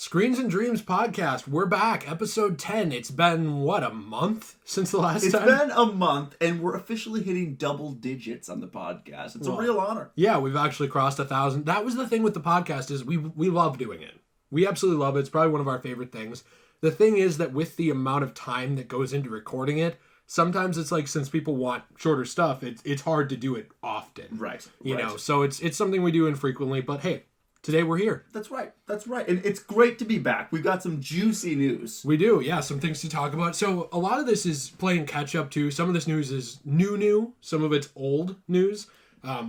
Screens and Dreams podcast. We're back. Episode 10. It's been, what, a month since the last time? It's been a month, and we're officially hitting double digits on the podcast. It's a real honor. Yeah, we've actually crossed 1,000. That was the thing with the podcast is we love doing it. We absolutely love it. It's probably one of our favorite things. The thing is that with the amount of time that goes into recording it, sometimes it's like since people want shorter stuff, it's hard to do it often. Right. You know, so it's something we do infrequently, but hey, today we're here. That's right. And it's great to be back. We've got some juicy news. We do, yeah, some things to talk about. So a lot of this is playing catch up too. Some of this news is new. Some of it's old news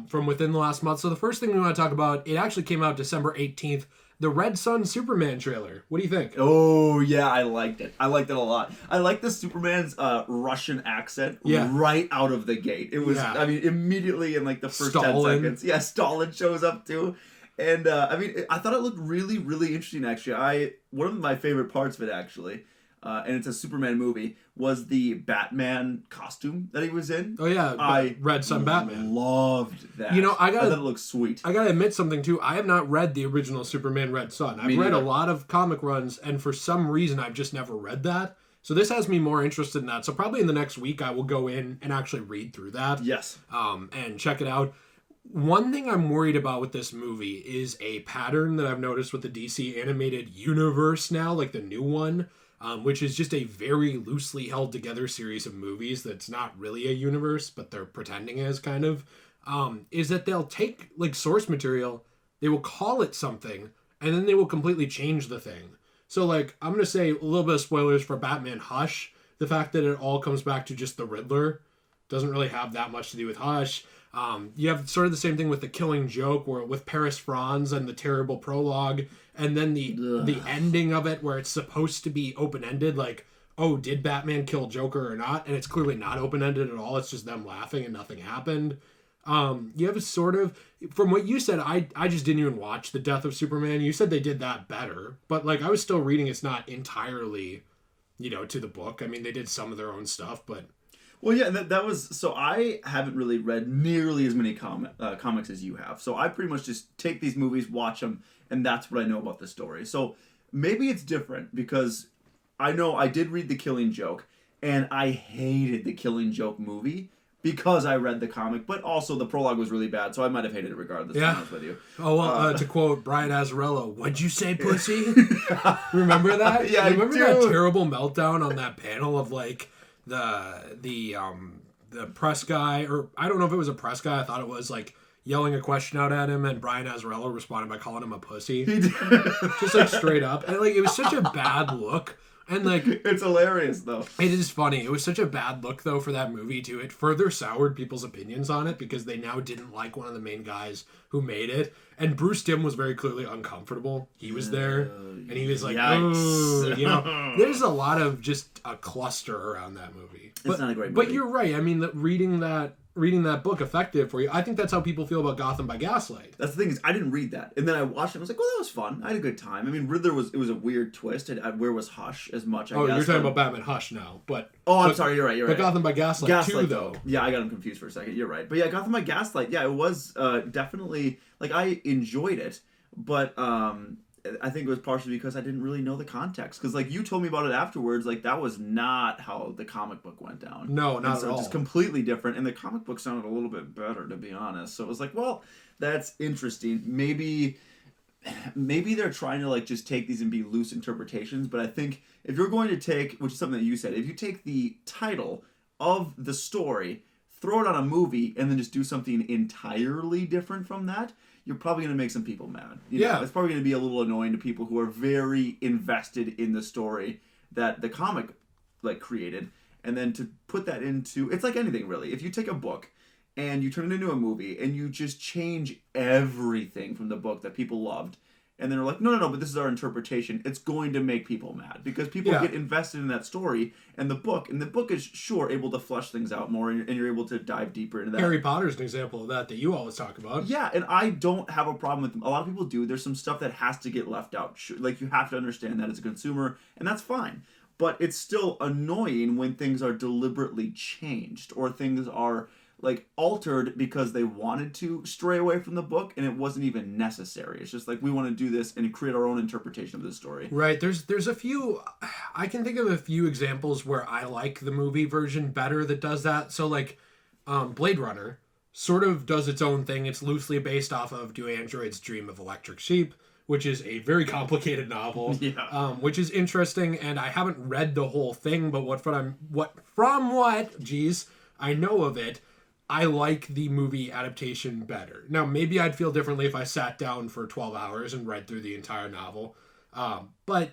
from within the last month. So the first thing we want to talk about, it actually came out December 18th, the Red Son Superman trailer. What do you think? Oh, yeah, I liked it. I liked it a lot. I liked the Superman's Russian accent right out of the gate. It was, I mean, immediately in like the first 10 seconds. Yeah, Stalin shows up too. And, I mean, I thought it looked really, really interesting, actually. One of my favorite parts of it, actually, and it's a Superman movie, was the Batman costume that he was in. Oh, yeah, Red Son Batman. Loved that. You know, I thought it looked sweet. I gotta admit something, too. I have not read the original Superman Red Son. I've read a lot of comic runs, and for some reason, I've just never read that. So this has me more interested in that. So probably in the next week, I will go in and actually read through that. Yes. And check it out. One thing I'm worried about with this movie is a pattern that I've noticed with the DC animated universe now, like the new one, which is just a very loosely held together series of movies that's not really a universe, but they're pretending as kind of, is that they'll take like source material, they will call it something, and then they will completely change the thing. So like, I'm going to say a little bit of spoilers for Batman Hush. The fact that it all comes back to just the Riddler doesn't really have that much to do with Hush. You have sort of the same thing with The Killing Joke, where with Paris Franz and the terrible prologue, and then the ending of it where it's supposed to be open-ended, like, oh, did Batman kill Joker or not? And it's clearly not open-ended at all. It's just them laughing and nothing happened. You have a sort of, from what you said, I just didn't even watch The Death of Superman. You said they did that better, but like I was still reading it's not entirely, to the book. I mean, they did some of their own stuff, but... Well, yeah, that was... So I haven't really read nearly as many comics as you have. So I pretty much just take these movies, watch them, and that's what I know about the story. So maybe it's different because I know I did read The Killing Joke, and I hated The Killing Joke movie because I read the comic, but also the prologue was really bad, so I might have hated it regardless, to be honest with you. Oh, well, to quote Brian Azzarello, "What'd you say, pussy?" Remember that? Yeah, remember that terrible meltdown on that panel of, like... the press guy, or I don't know if it was a press guy, I thought it was, like, yelling a question out at him, and Brian Azzarello responded by calling him a pussy. He did. Just, like, straight up. And, like, it was such a bad look. And, like... It's hilarious, though. It is funny. It was such a bad look, though, for that movie, too. It further soured people's opinions on it, because they now didn't like one of the main guys who made it. And Bruce Timm was very clearly uncomfortable. He was there, and he was like, "Ooh," there's a lot of just a cluster around that movie. It's not a great movie. But you're right. I mean, reading that book affected it for you. I think that's how people feel about Gotham by Gaslight. That's the thing is, I didn't read that, and then I watched it. I was like, "Well, that was fun. I had a good time." I mean, Riddler was a weird twist. Where was Hush as much? I guess. You're talking about Batman Hush now, but I'm sorry, you're right. But Gotham by Gaslight too, though. Yeah, I got him confused for a second. You're right, but yeah, Gotham by Gaslight. Yeah, it was definitely like I enjoyed it, but I think it was partially because I didn't really know the context. Because like you told me about it afterwards, like that was not how the comic book went down. No, not at all. Just completely different. And the comic book sounded a little bit better, to be honest. So it was like, well, that's interesting. Maybe they're trying to like just take these and be loose interpretations. But I think if you're going to take, which is something that you said, if you take the title of the story, throw it on a movie, and then just do something entirely different from that, you're probably going to make some people mad. You know, it's probably going to be a little annoying to people who are very invested in the story that the comic like created. And then to put that into... It's like anything, really. If you take a book and you turn it into a movie and you just change everything from the book that people loved, and then they're like, no, but this is our interpretation, it's going to make people mad. Because people get invested in that story and the book is, sure, able to flesh things out more, and you're able to dive deeper into that. Harry Potter's an example of that you always talk about. Yeah, and I don't have a problem with them. A lot of people do. There's some stuff that has to get left out. Like, you have to understand that as a consumer, and that's fine. But it's still annoying when things are deliberately changed, or things are like altered because they wanted to stray away from the book, and it wasn't even necessary. It's just like, we want to do this and create our own interpretation of the story. Right. There's a few, I can think of a few examples where I like the movie version better that does that. So like Blade Runner sort of does its own thing. It's loosely based off of Do Androids Dream of Electric Sheep, which is a very complicated novel, which is interesting. And I haven't read the whole thing, but from what I know of it, I like the movie adaptation better. Now, maybe I'd feel differently if I sat down for 12 hours and read through the entire novel. But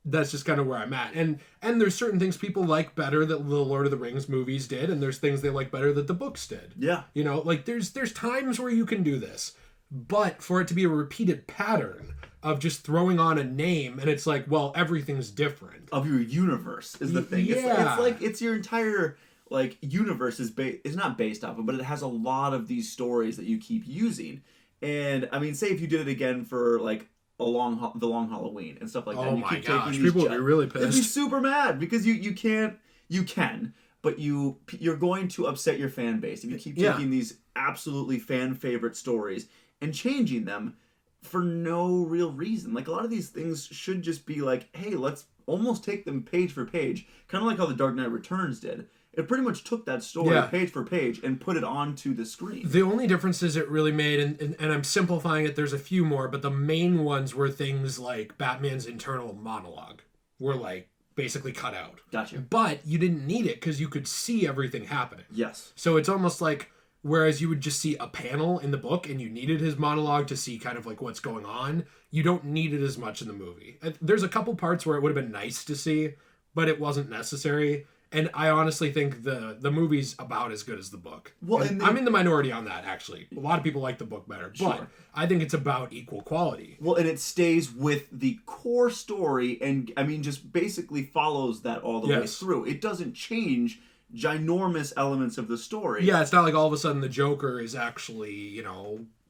that's just kind of where I'm at. And there's certain things people like better that the Lord of the Rings movies did, and there's things they like better that the books did. Yeah. You know, like there's times where you can do this. But for it to be a repeated pattern of just throwing on a name, and it's like, well, everything's different. Of your universe is the thing. Yeah. It's your entire like universe is not based off of, but it has a lot of these stories that you keep using. And I mean, say if you did it again for like the long Halloween and stuff like that. Oh and my gosh, people would be really pissed. They'd be super mad because you can, but you're going to upset your fan base if you keep taking these absolutely fan favorite stories and changing them for no real reason. Like, a lot of these things should just be like, hey, let's almost take them page for page, kind of like how The Dark Knight Returns did. It pretty much took that story page for page and put it onto the screen. The only differences it really made, and I'm simplifying it, there's a few more, but the main ones were things like Batman's internal monologue were like basically cut out. Gotcha. But you didn't need it because you could see everything happening. Yes. So it's almost like, whereas you would just see a panel in the book and you needed his monologue to see kind of like what's going on, you don't need it as much in the movie. There's a couple parts where it would have been nice to see, but it wasn't necessary. And I honestly think the movie's about as good as the book. Well, I'm in the minority on that, actually. A lot of people like the book better, but I think it's about equal quality. Well, and it stays with the core story, and I mean, just basically follows that all the way through. It doesn't change ginormous elements of the story. Yeah, it's not like all of a sudden the Joker is actually,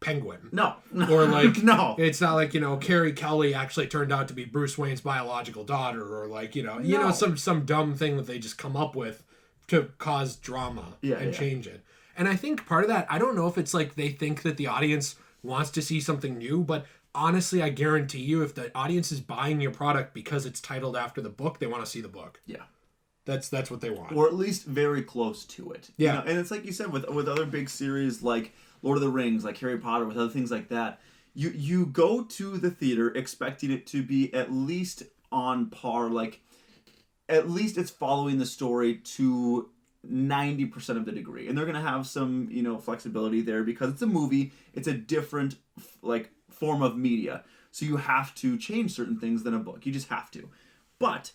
Penguin. No. Or like, no. It's not like, Carrie Kelly actually turned out to be Bruce Wayne's biological daughter, or like, some dumb thing that they just come up with to cause drama and change it. And I think part of that, I don't know if it's like they think that the audience wants to see something new, but honestly, I guarantee you, if the audience is buying your product because it's titled after the book, they want to see the book. Yeah. That's what they want. Or at least very close to it. Yeah. And it's like you said, with other big series like Lord of the Rings, like Harry Potter, with other things like that, you go to the theater expecting it to be at least on par, like at least it's following the story to 90% of the degree. And they're going to have some, flexibility there because it's a movie, it's a different like form of media. So you have to change certain things than a book. You just have to. But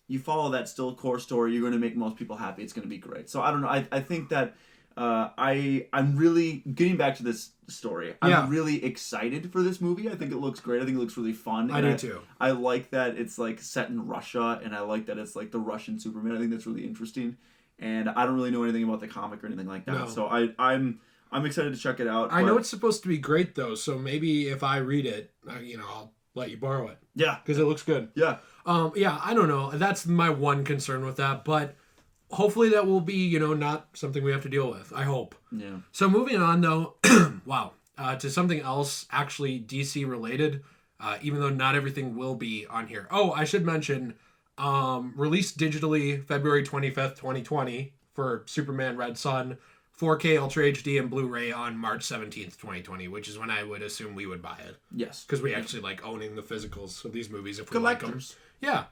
you follow that still core story, you're going to make most people happy. It's going to be great. So I don't know. I think that I'm really getting back to this story. I'm really excited for this movie. I think it looks great. I think it looks really fun. I do too. I like that it's like set in Russia, and I like that it's like the Russian Superman. I think that's really interesting. And I don't really know anything about the comic or anything like that. No. So I'm excited to check it out. I know it's supposed to be great though. So maybe if I read it, I'll let you borrow it. Yeah, because it looks good. Yeah. I don't know. That's my one concern with that, but hopefully that will be, not something we have to deal with. I hope. Yeah. So moving on though, wow, to something else actually DC related, even though not everything will be on here. Oh, I should mention, released digitally February 25th, 2020 for Superman Red Son, 4K Ultra HD and Blu-ray on March 17th, 2020, which is when I would assume we would buy it. Yes. Because we actually like owning the physicals of these movies if we Collectors. like them.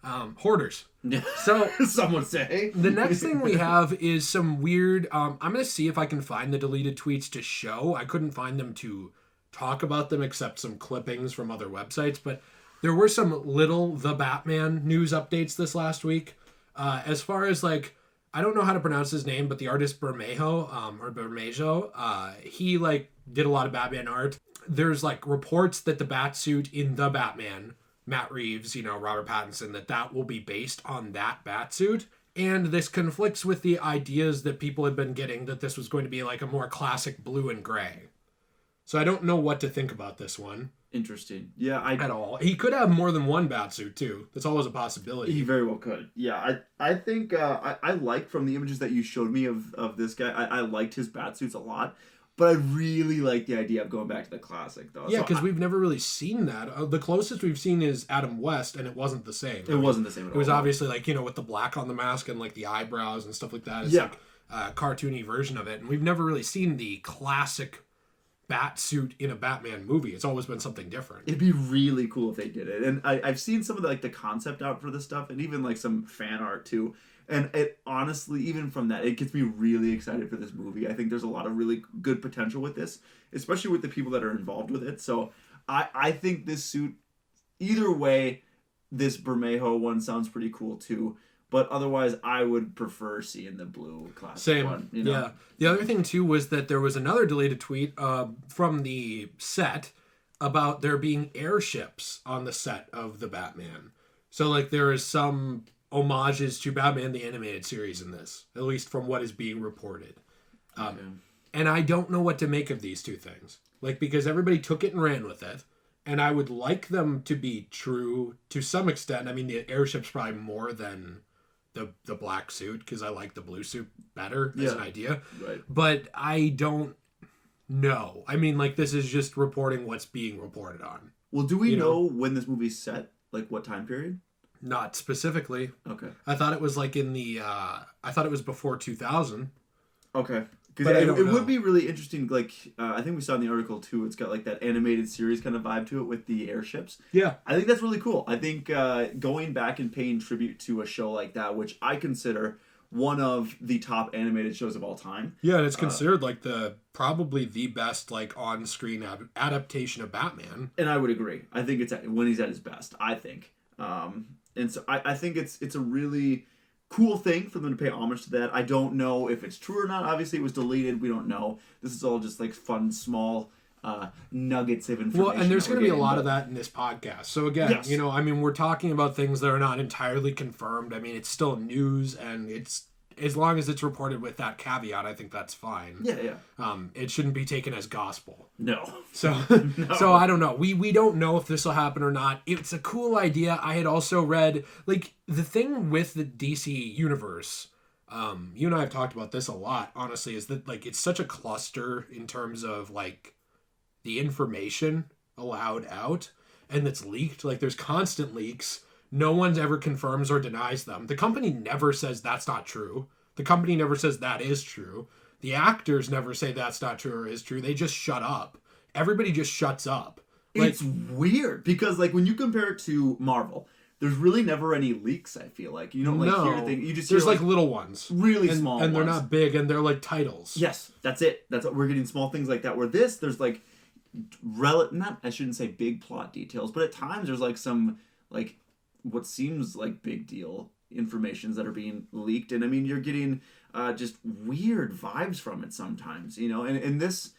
Yeah. Hoarders. Yeah. So some would say. The next thing we have is some weird, I'm going to see if I can find the deleted tweets to show. I couldn't find them to talk about them except some clippings from other websites, but there were some little The Batman news updates this last week. As far as like, I don't know how to pronounce his name, but the artist Bermejo, he like did a lot of Batman art. There's like reports that the Batsuit in The Batman, Matt Reeves, Robert Pattinson, that will be based on that Batsuit. And this conflicts with the ideas that people had been getting that this was going to be like a more classic blue and gray. So I don't know what to think about this one. Interesting. Yeah, at all. He could have more than one Batsuit too. That's always a possibility. He very well could. Yeah, I think I like from the images that you showed me of this guy. I liked his Batsuits a lot, but I really like the idea of going back to the classic though. Yeah, because we've never really seen that. The closest we've seen is Adam West, and it wasn't the same. It wasn't the same at all. It was obviously like, you know, with the black on the mask and like the eyebrows and stuff like that. It's like a cartoony version of it, and we've never really seen the classic bat suit in a Batman movie. It's always been something different. It'd be really cool if they did it. And I've seen some of the concept art for this stuff, and even like some fan art too. And it honestly, even from that, it gets me really excited for this movie. I think there's a lot of really good potential with this, especially with the people that are involved with it. So I think this suit, either way, this Bermejo one sounds pretty cool too. But otherwise, I would prefer seeing the blue classic one. You know? Yeah. The other thing, too, was that there was another deleted tweet from the set about there being airships on the set of the Batman. So, like, there is some homages to Batman the Animated Series in this, at least from what is being reported. And I don't know what to make of these two things. Like, because everybody took it and ran with it. And I would like them to be true to some extent. I mean, the airship's probably more than the black suit, because I like the blue suit better as an idea. Right. But I don't know. I mean, like, this is just reporting what's being reported on. Well, do we know when this movie's set? Like, what time period? Not specifically. Okay. I thought it was like in the... I thought it was before 2000. Okay. Because it would be really interesting, like, I think we saw in the article, too, it's got, like, that animated series kind of vibe to it with the airships. Yeah. I think that's really cool. I think going back and paying tribute to a show like that, which I consider one of the top animated shows of all time. Yeah, and it's considered, like, probably the best, like, on-screen adaptation of Batman. And I would agree. I think it's when he's at his best, I think. And so I think it's a really... cool thing for them to pay homage to that. I don't know if it's true or not. Obviously, it was deleted. We don't know. This is all just like fun, small nuggets of information. Well, and there's going to be a lot of that in this podcast. So again, you know, I mean, we're talking about things that are not entirely confirmed. I mean, it's still news, and it's as long as it's reported with that caveat, I think that's fine. Yeah. It shouldn't be taken as gospel. No. So, so I don't know. We don't know if this will happen or not. It's a cool idea. I had also read, like, the thing with the DC universe, you and I have talked about this a lot, honestly, is that, like, it's such a cluster in terms of, like, the information allowed out and that's leaked. Like, there's constant leaks. No one ever confirms or denies them. The company never says that's not true. The company never says that is true. The actors never say that's not true or is true. They just shut up. Everybody just shuts up. Like, it's weird because, like, when you compare it to Marvel, there's really never any leaks, I feel like. You don't, like, hear things. You just there's, hear, like, little ones. Really small ones. And they're not big, and they're, like, titles. Yes, that's it. That's what we're getting, small things like that. Where this, there's, like, I shouldn't say big plot details, but at times there's, like, some, like, what seems like big deal informations that are being leaked, and I mean, you're getting just weird vibes from it sometimes, you know. And this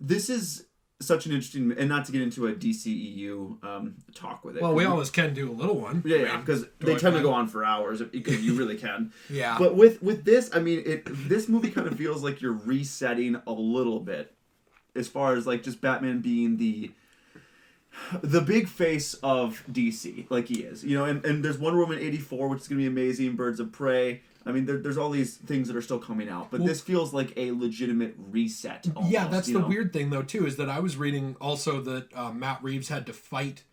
is such an interesting, and not to get into a DCEU talk with it. Well, we always can do a little one. Yeah, because they tend to go on for hours. Because you really can. Yeah. But with this, I mean, this movie kind of feels like you're resetting a little bit, as far as like just Batman being the big face of DC, like he is, you know, and there's Wonder Woman 84, which is going to be amazing, Birds of Prey. I mean, there's all these things that are still coming out, but this feels like a legitimate reset almost, yeah, that's the weird thing, though, too, is that I was reading also that Matt Reeves had to fight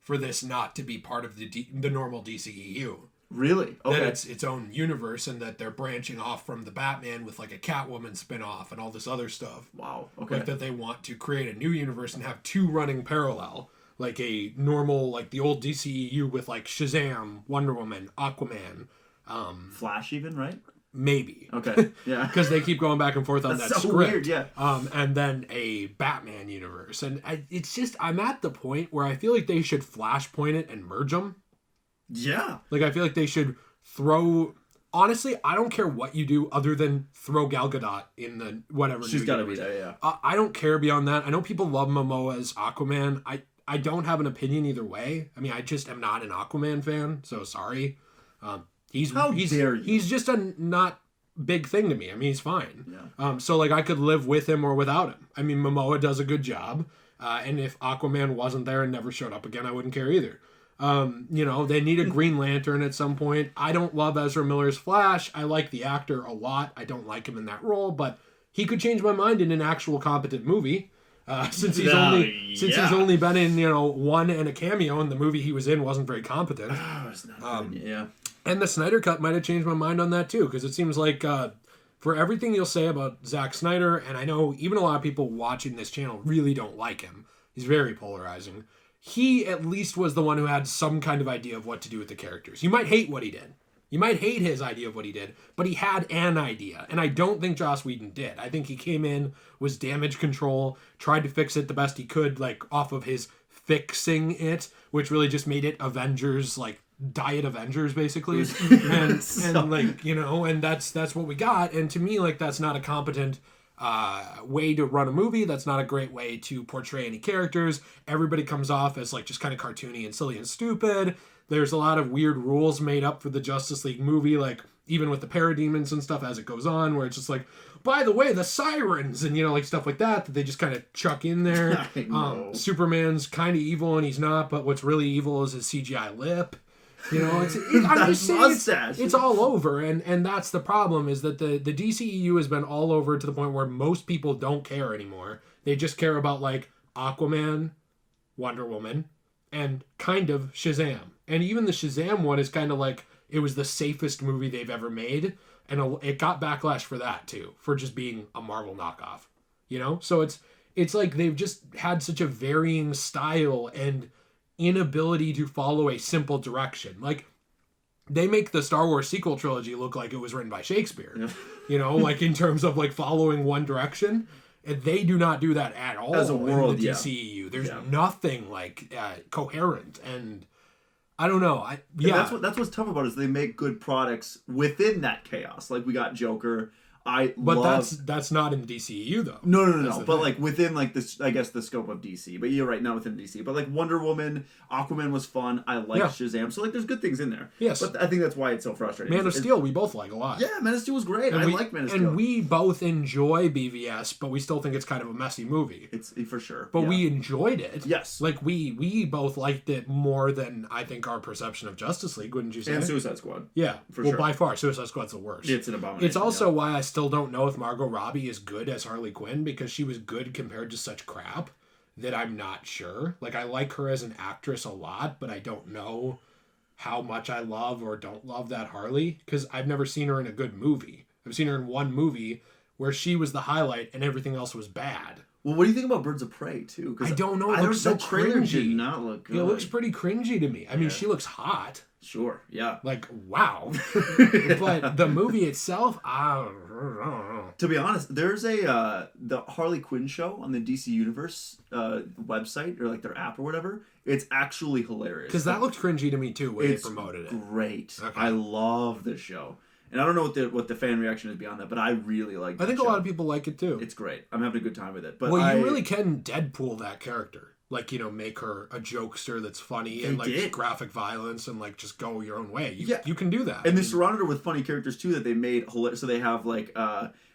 for this not to be part of the normal DCEU. Really? Okay. That it's its own universe, and that they're branching off from the Batman with, like, a Catwoman spin-off and all this other stuff. Wow. Okay. Like, that they want to create a new universe and have two running parallel. Like a normal, like the old DCEU with, like, Shazam, Wonder Woman, Aquaman. Flash even, right? Maybe. Okay. Yeah. Because they keep going back and forth on that so script. Weird, yeah. And then a Batman universe. And it's just, I'm at the point where I feel like they should Flashpoint it and merge them. Yeah. Like, I feel like they should throw... Honestly, I don't care what you do other than throw Gal Gadot in the whatever. She's got to be there, yeah. I don't care beyond that. I know people love Momoa as Aquaman. I don't have an opinion either way. I mean, I just am not an Aquaman fan, so sorry. He's just a not big thing to me. I mean, he's fine. Yeah. So, like, I could live with him or without him. I mean, Momoa does a good job. And if Aquaman wasn't there and never showed up again, I wouldn't care either. They need a Green Lantern at some point. I don't love Ezra Miller's Flash. I like the actor a lot. I don't like him in that role, but he could change my mind in an actual competent movie. Since he's only been in one and a cameo, and the movie he was in wasn't very competent. Oh, it's not good. Yeah. And the Snyder Cut might have changed my mind on that too, because it seems like for everything you'll say about Zack Snyder, and I know even a lot of people watching this channel really don't like him. He's very polarizing. He at least was the one who had some kind of idea of what to do with the characters. You might hate what he did. You might hate his idea of what he did, but he had an idea. And I don't think Joss Whedon did. I think he came in, was damage control, tried to fix it the best he could, like off of his fixing it, which really just made it Avengers, like Diet Avengers, basically. and that's what we got. And to me, like, that's not a competent way to run a movie. That's not a great way to portray any characters. Everybody comes off as like just kind of cartoony and silly and stupid. There's a lot of weird rules made up for the Justice League movie, like even with the parademons and stuff as it goes on, where it's just like, by the way, the sirens and like stuff like that they just kind of chuck in there. Superman's kind of evil and he's not, but what's really evil is his CGI lip. I'm just saying it's all over, and that's the problem, is that the DCEU has been all over to the point where most people don't care anymore. They just care about like Aquaman, Wonder Woman, and kind of Shazam. And even the Shazam one is kind of like, it was the safest movie they've ever made, and it got backlash for that too, for just being a Marvel knockoff. So it's like they've just had such a varying style and inability to follow a simple direction. Like, they make the Star Wars sequel trilogy look like it was written by Shakespeare. Like in terms of like following one direction. And they do not do that at all as a world, in the DCEU. There's nothing like coherent, and I don't know. That's what's tough about it, is they make good products within that chaos. Like we got Joker. That's not in the DCEU though. No. But like within like this, I guess the scope of DC. But you're right, not within DC. But like Wonder Woman, Aquaman was fun. I like Shazam. So like there's good things in there. Yes. But I think that's why it's so frustrating. Man of Steel, we both like a lot. Yeah, Man of Steel was great. I like Man of Steel. And we both enjoy BVS, but we still think it's kind of a messy movie. It's for sure. But we enjoyed it. Yes. Like we both liked it more than I think our perception of Justice League, wouldn't you say? And Suicide Squad. Yeah. For sure. By far, Suicide Squad's the worst. It's an abomination. It's also why I still don't know if Margot Robbie is good as Harley Quinn, because she was good compared to such crap that I'm not sure. Like, I like her as an actress a lot, but I don't know how much I love or don't love that Harley, because I've never seen her in a good movie. I've seen her in one movie where she was the highlight and everything else was bad. Well, what do you think about Birds of Prey too? I don't know. It looks so cringy. Did not look good. It looks pretty cringy to me. I mean, she looks hot. Sure, yeah. Like, wow. But the movie itself, I don't know. To be honest, there's the Harley Quinn show on the DC Universe website, or like their app or whatever. It's actually hilarious. Because that looked cringy to me too when they promoted it. Great. Okay. I love this show. And I don't know what the fan reaction is beyond that, but I really like it. I think a lot of people like it too. It's great. I'm having a good time with it. But you really can Deadpool that character. Like, make her a jokester that's funny and like graphic violence and like just go your own way. You can do that. And they surrounded her with funny characters too that they made hilarious. So they have like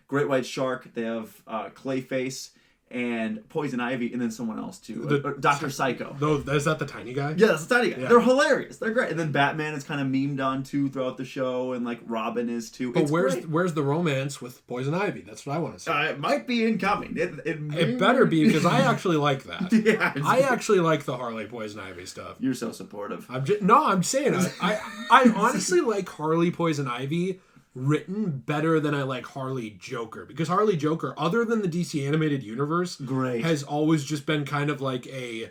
Great White Shark, they have Clayface, and Poison Ivy, and then someone else too. Dr. Psycho. Is that the tiny guy? Yeah, that's the tiny guy. Yeah. They're hilarious. They're great. And then Batman is kind of memed on too throughout the show, and like Robin is too. But where's the romance with Poison Ivy? That's what I want to say. It might be incoming. It better be, because I actually like that. Yeah, I actually like the Harley Poison Ivy stuff. You're so supportive. I'm saying I honestly like Harley Poison Ivy written better than I like Harley Joker, because Harley Joker, other than the DC animated universe, has always just been kind of like a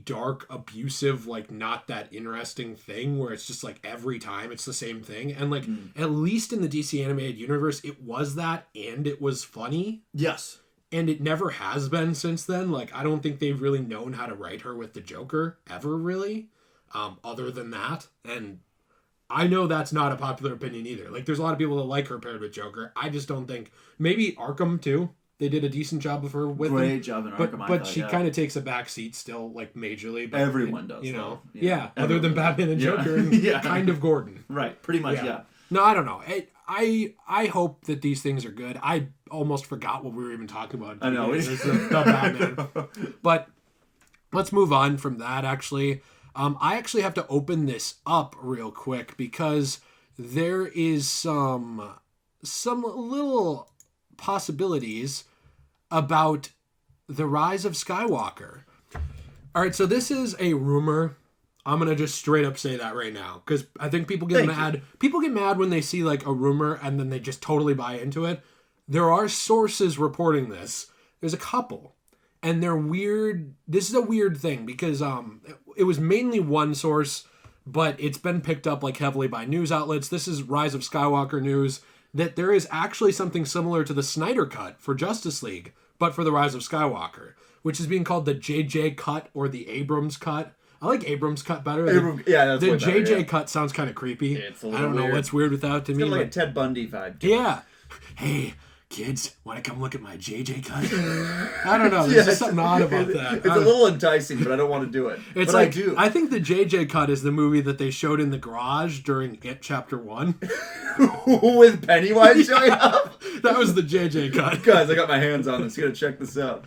dark, abusive, like not that interesting thing where it's just like every time it's the same thing. And like at least in the DC animated universe, it was that, and it was funny. Yes. And it never has been since then. Like, I don't think they've really known how to write her with the Joker ever, really, other than that. And I know that's not a popular opinion either. Like, there's a lot of people that like her paired with Joker. I just don't think. Maybe Arkham too. They did a decent job of her with Great him. job in Arkham. But she kind of takes a back seat still, like majorly. But everyone does. Yeah. Other than Batman and Joker and kind of Gordon. Right. Pretty much. Yeah. No, I don't know. I hope that these things are good. I almost forgot what we were even talking about. I know. The Batman. But let's move on from that, actually. I actually have to open this up real quick because there is some little possibilities about the rise of Skywalker. All right, so this is a rumor. I'm going to just straight up say that right now because I think people get mad. People get mad when they see like a rumor and then they just totally buy into it. There are sources reporting this. There's a couple. And they're weird. This is a weird thing because it was mainly one source, but it's been picked up like heavily by news outlets. This is Rise of Skywalker news, that there is actually something similar to the Snyder Cut for Justice League, but for the Rise of Skywalker, which is being called the JJ Cut or the Abrams Cut. I like Abrams Cut better. That's the way better, JJ Cut sounds kind of creepy. It's a I little don't know weird. what's weird with that to me. It's like a Ted Bundy vibe. Yeah. Hey, kids, want to come look at my JJ Cut? I don't know. There's just something odd about that. It's a little enticing, but I don't want to do it. It's but like, I do. I think the JJ Cut is the movie that they showed in the garage during It Chapter 1. With Pennywise showing up? That was the JJ Cut. Guys, I got my hands on this. You gotta check this out.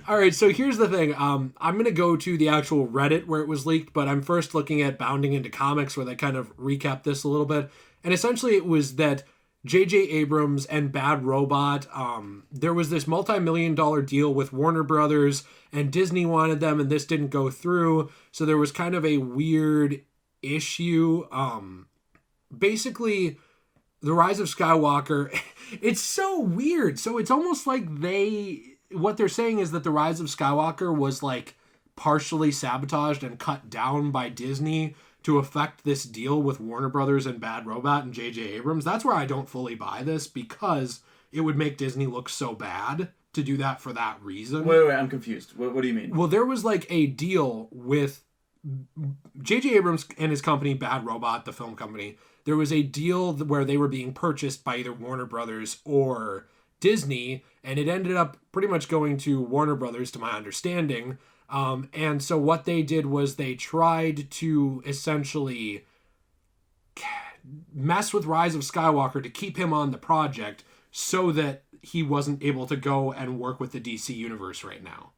All right, so here's the thing. I'm going to go to the actual Reddit where it was leaked, but I'm first looking at Bounding Into Comics where they kind of recap this a little bit. And essentially it was that J.J. Abrams and Bad Robot, there was this multi-million-dollar deal with Warner Brothers, and Disney wanted them, and this didn't go through. So there was kind of a weird issue. Basically, the Rise of Skywalker, it's so weird. So it's almost like what they're saying is that the Rise of Skywalker was like partially sabotaged and cut down by Disney to affect this deal with Warner Brothers and Bad Robot and J.J. Abrams. That's where I don't fully buy this because it would make Disney look so bad to do that for that reason. Wait, I'm confused. What do you mean? Well, there was like a deal with J.J. Abrams and his company, Bad Robot, the film company. There was a deal where they were being purchased by either Warner Brothers or Disney, and it ended up pretty much going to Warner Brothers, to my understanding. And so what they did was they tried to essentially mess with Rise of Skywalker to keep him on the project so that he wasn't able to go and work with the DC universe right now.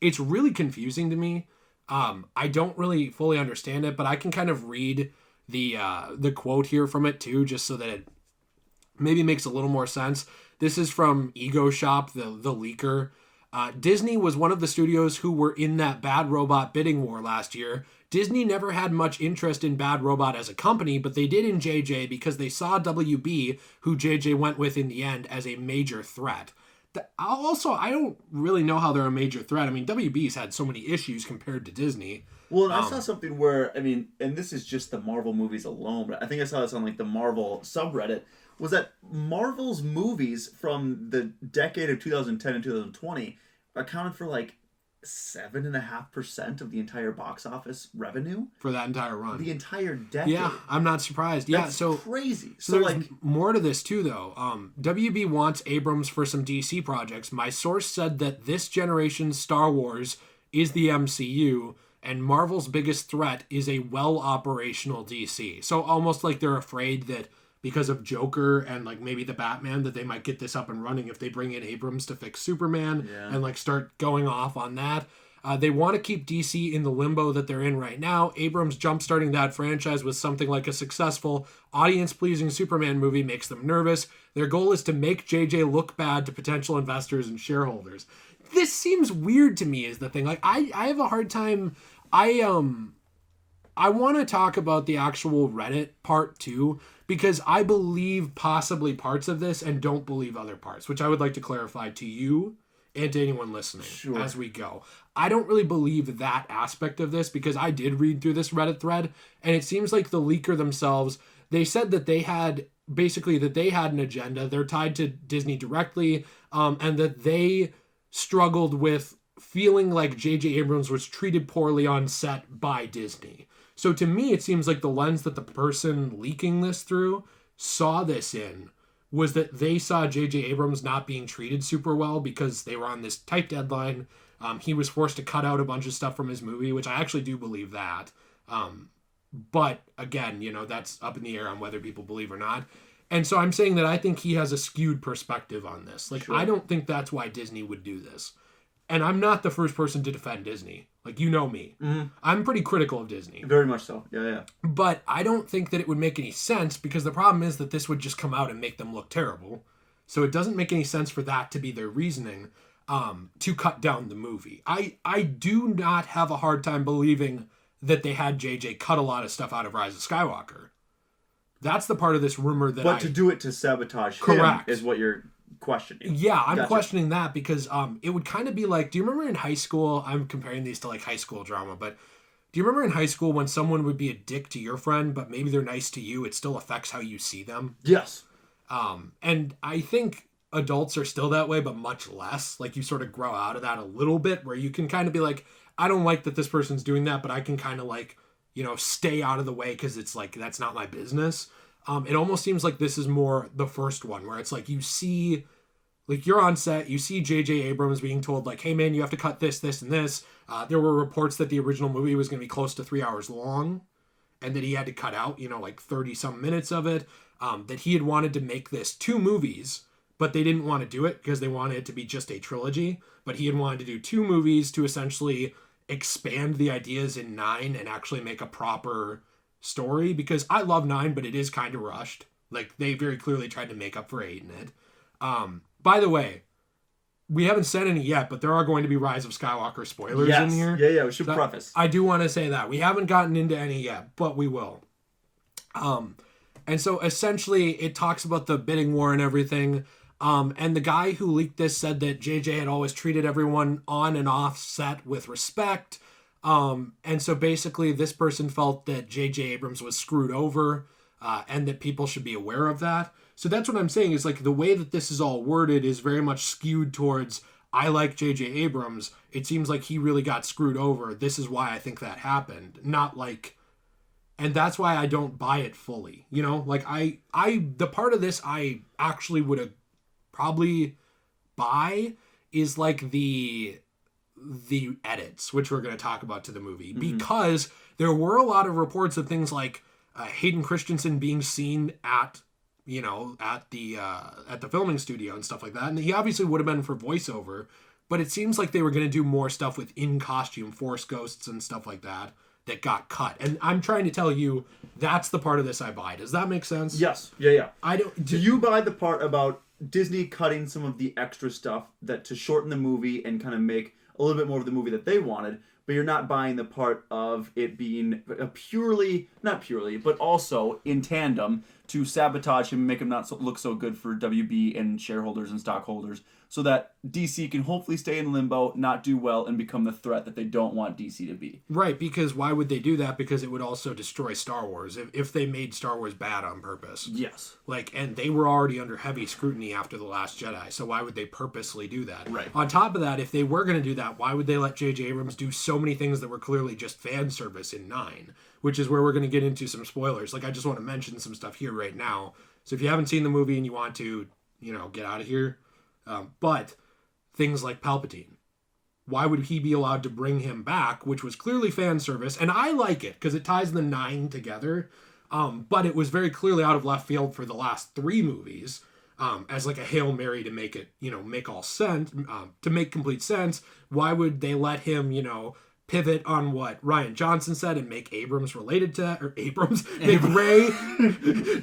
It's really confusing to me. I don't really fully understand it, but I can kind of read the quote here from it too, just so that it maybe makes a little more sense. This is from Ego Shop, the leaker. Disney was one of the studios who were in that Bad Robot bidding war last year. Disney never had much interest in Bad Robot as a company, but they did in JJ because they saw WB, who JJ went with in the end, as a major threat. Also, I don't really know how they're a major threat. I mean, WB's had so many issues compared to Disney. Well, and I saw something where, I mean, and this is just the Marvel movies alone, but I think I saw this on like the Marvel subreddit, was that Marvel's movies from the decade of 2010 and 2020 accounted for like 7.5% of the entire box office revenue for that entire run. The entire decade. Yeah, I'm not surprised. That's yeah, crazy. So there's like more to this too, though. WB wants Abrams for some DC projects. My source said that this generation's Star Wars is the MCU, and Marvel's biggest threat is a well-operational DC. So almost like they're afraid that because of Joker and like maybe the Batman that they might get this up and running if they bring in Abrams to fix Superman and like start going off on that. They want to keep DC in the limbo that they're in right now. Abrams jumpstarting that franchise with something like a successful audience-pleasing Superman movie makes them nervous. Their goal is to make JJ look bad to potential investors and shareholders. This seems weird to me is the thing. Like I have a hard time. I want to talk about the actual Reddit part too, because I believe possibly parts of this and don't believe other parts, which I would like to clarify to you and to anyone listening as we go. I don't really believe that aspect of this because I did read through this Reddit thread, and it seems like the leaker themselves, they said that they had an agenda. They're tied to Disney directly, and that they struggled with feeling like J.J. Abrams was treated poorly on set by Disney. So to me, it seems like the lens that the person leaking this through saw this in was that they saw J.J. Abrams not being treated super well because they were on this tight deadline. He was forced to cut out a bunch of stuff from his movie, which I actually do believe that. But again, that's up in the air on whether people believe or not. And so I'm saying that I think he has a skewed perspective on this. Like, Sure. I don't think that's why Disney would do this. And I'm not the first person to defend Disney. Like, you know me. Mm-hmm. I'm pretty critical of Disney. Very much so. Yeah. But I don't think that it would make any sense because the problem is that this would just come out and make them look terrible. So it doesn't make any sense for that to be their reasoning to cut down the movie. I do not have a hard time believing that they had JJ cut a lot of stuff out of Rise of Skywalker. That's the part of this rumor that But to do it to sabotage Correct. him is what you're questioning. Yeah, I'm Gotcha. questioning that because it would kind of be like, do you remember in high school, I'm comparing these to like high school drama, but do you remember in high school when someone would be a dick to your friend, but maybe they're nice to you, it still affects how you see them? Yes. And I think adults are still that way, but much less. Like, you sort of grow out of that a little bit where you can kind of be like, I don't like that this person's doing that, but I can kind of like, you know, stay out of the way because it's like, that's not my business. It almost seems like this is more the first one where it's like you see, like you're on set, you see J.J. Abrams being told like, hey man, you have to cut this, this, and this. There were reports that the original movie was going to be close to 3 hours long and that he had to cut out, you know, like 30 some minutes of it. That he had wanted to make this 2 movies, but they didn't want to do it because they wanted it to be just a trilogy. But he had wanted to do 2 movies to essentially expand the ideas in 9 and actually make a proper story, because I love 9, but it is kind of rushed. Like, they very clearly tried to make up for 8 in it. By the way, we haven't said any yet, but there are going to be Rise of Skywalker spoilers in here. Yeah, we should preface. I do want to say that. We haven't gotten into any yet, but we will. And so essentially it talks about the bidding war and everything. And the guy who leaked this said that JJ had always treated everyone on and off set with respect. And so basically this person felt that J.J. Abrams was screwed over and that people should be aware of that. So that's what I'm saying is like the way that this is all worded is very much skewed towards I like J.J. Abrams. It seems like he really got screwed over. This is why I think that happened. Not like, and that's why I don't buy it fully. You know, like the part of this I actually would probably buy is like the edits, which we're going to talk about to the movie, because there were a lot of reports of things like Hayden Christensen being seen at, you know, at the filming studio and stuff like that. And he obviously would have been for voiceover, but it seems like they were going to do more stuff with in-costume Force ghosts and stuff like that got cut. And I'm trying to tell you, that's the part of this I buy. Does that make sense? Yes. Yeah. Do you buy the part about Disney cutting some of the extra stuff that to shorten the movie and kind of make a little bit more of the movie that they wanted, but you're not buying the part of it being not purely, but also in tandem to sabotage him and make him not look so good for WB and shareholders and stockholders, so that DC can hopefully stay in limbo, not do well, and become the threat that they don't want DC to be. Right, because why would they do that? Because it would also destroy Star Wars if they made Star Wars bad on purpose. Yes. Like, and they were already under heavy scrutiny after The Last Jedi, so why would they purposely do that? Right. On top of that, if they were going to do that, why would they let J.J. Abrams do so many things that were clearly just fan service in 9? Which is where we're going to get into some spoilers. Like, I just want to mention some stuff here right now. So if you haven't seen the movie and you want to, you know, get out of here. But things like Palpatine. Why would he be allowed to bring him back, which was clearly fan service? And I like it because it ties the 9 together. But it was very clearly out of left field for the last 3 movies as like a Hail Mary to make it, you know, make all sense, to make complete sense. Why would they let him, you know, pivot on what Rian Johnson said and make Abrams related to that, or make Ray.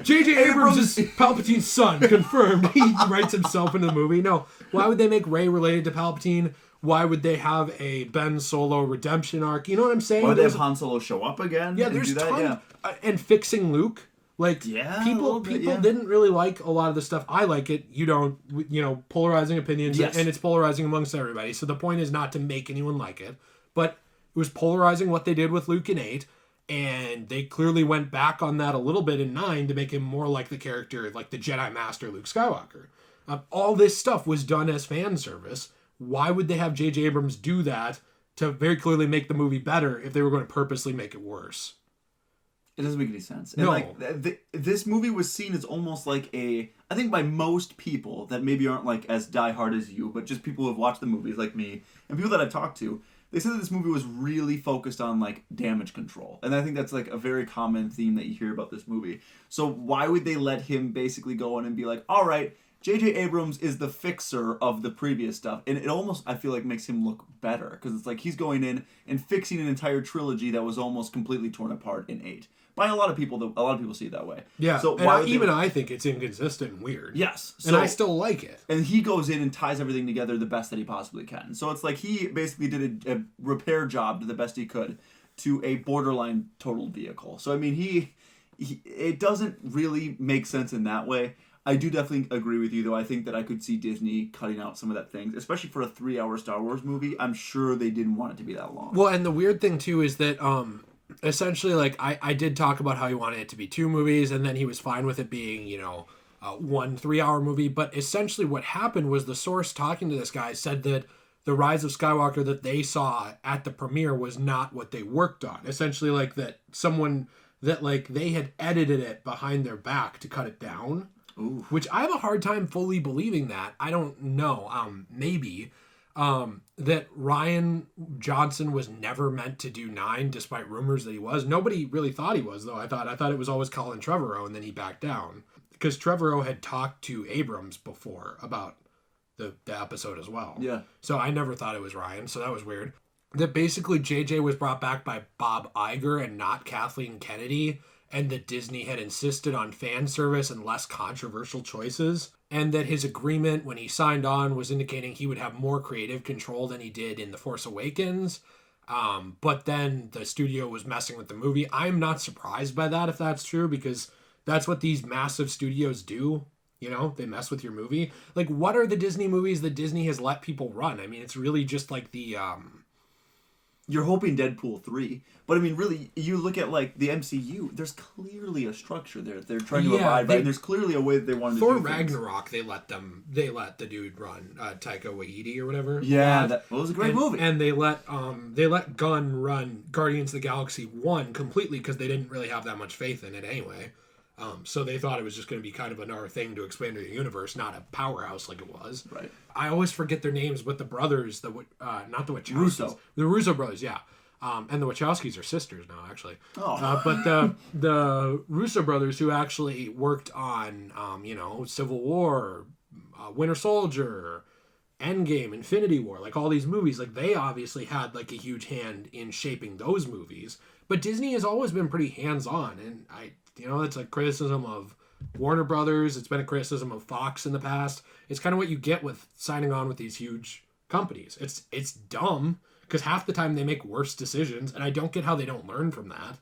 J.J. Abrams is Palpatine's son, confirmed. He writes himself into the movie. No, why would they make Ray related to Palpatine? Why would they have a Ben Solo redemption arc? You know what I'm saying? Why would they have Han Solo show up again? Yeah, there's tons. And fixing Luke. Like, people didn't really like a lot of the stuff. I like it. You don't, you know, polarizing opinions, and it's polarizing amongst everybody. So the point is not to make anyone like it, but it was polarizing what they did with Luke in 8, and they clearly went back on that a little bit in 9 to make him more like the character, like the Jedi Master Luke Skywalker. All this stuff was done as fan service. Why would they have J.J. Abrams do that to very clearly make the movie better if they were going to purposely make it worse? It doesn't make any sense. And this movie was seen as almost like I think by most people that maybe aren't like as diehard as you, but just people who have watched the movies like me, and people that I've talked to, they said that this movie was really focused on like damage control, and I think that's like a very common theme that you hear about this movie. So why would they let him basically go in and be like, all right, J.J. Abrams is the fixer of the previous stuff, and it almost, I feel like, makes him look better, because it's like he's going in and fixing an entire trilogy that was almost completely torn apart in 8. By a lot of people, a lot of people see it that way. Yeah, so and I think it's inconsistent and weird. Yes. And I still like it. And he goes in and ties everything together the best that he possibly can. So it's like he basically did a repair job to the best he could to a borderline totaled vehicle. So, I mean, it doesn't really make sense in that way. I do definitely agree with you, though. I think that I could see Disney cutting out some of that things, especially for a 3-hour Star Wars movie. I'm sure they didn't want it to be that long. Well, and the weird thing, too, is that essentially, like, I did talk about how he wanted it to be 2 movies, and then he was fine with it being, you know, 1 3-hour movie. But essentially what happened was the source talking to this guy said that the Rise of Skywalker that they saw at the premiere was not what they worked on. Essentially, like, that someone that, like, they had edited it behind their back to cut it down. Ooh. Which I have a hard time fully believing that. I don't know. Maybe. That Rian Johnson was never meant to do 9, despite rumors that he was. Nobody really thought he was, though. I thought it was always Colin Trevorrow, and then he backed down. Because Trevorrow had talked to Abrams before about the episode as well. Yeah. So I never thought it was Rian, so that was weird. That basically JJ was brought back by Bob Iger and not Kathleen Kennedy, and that Disney had insisted on fan service and less controversial choices, and that his agreement when he signed on was indicating he would have more creative control than he did in The Force Awakens. But then the studio was messing with the movie. I'm not surprised by that if that's true, because that's what these massive studios do. You know, they mess with your movie. Like, what are the Disney movies that Disney has let people run? I mean, it's really just like the... You're hoping Deadpool 3. But I mean, really, you look at like the MCU, there's clearly a structure there. They're trying to abide by, and there's clearly a way that they wanted to do Thor things. Ragnarok, they let the dude run, Taika Waititi or whatever. Yeah, that was a great movie. And they let Gunn run Guardians of the Galaxy 1 completely because they didn't really have that much faith in it anyway. So they thought it was just going to be kind of another thing to expand to the universe, not a powerhouse like it was. Right. I always forget their names, but the brothers, not the Wachowskis. Russo. The Russo brothers, yeah. And the Wachowskis are sisters now, actually. Oh. But the Russo brothers, who actually worked on, Civil War, Winter Soldier, Endgame, Infinity War, like all these movies, like they obviously had like a huge hand in shaping those movies. But Disney has always been pretty hands-on, and it's a criticism of Warner Brothers. It's been a criticism of Fox in the past. It's kind of what you get with signing on with these huge companies. It's dumb, because half the time they make worse decisions, and I don't get how they don't learn from that.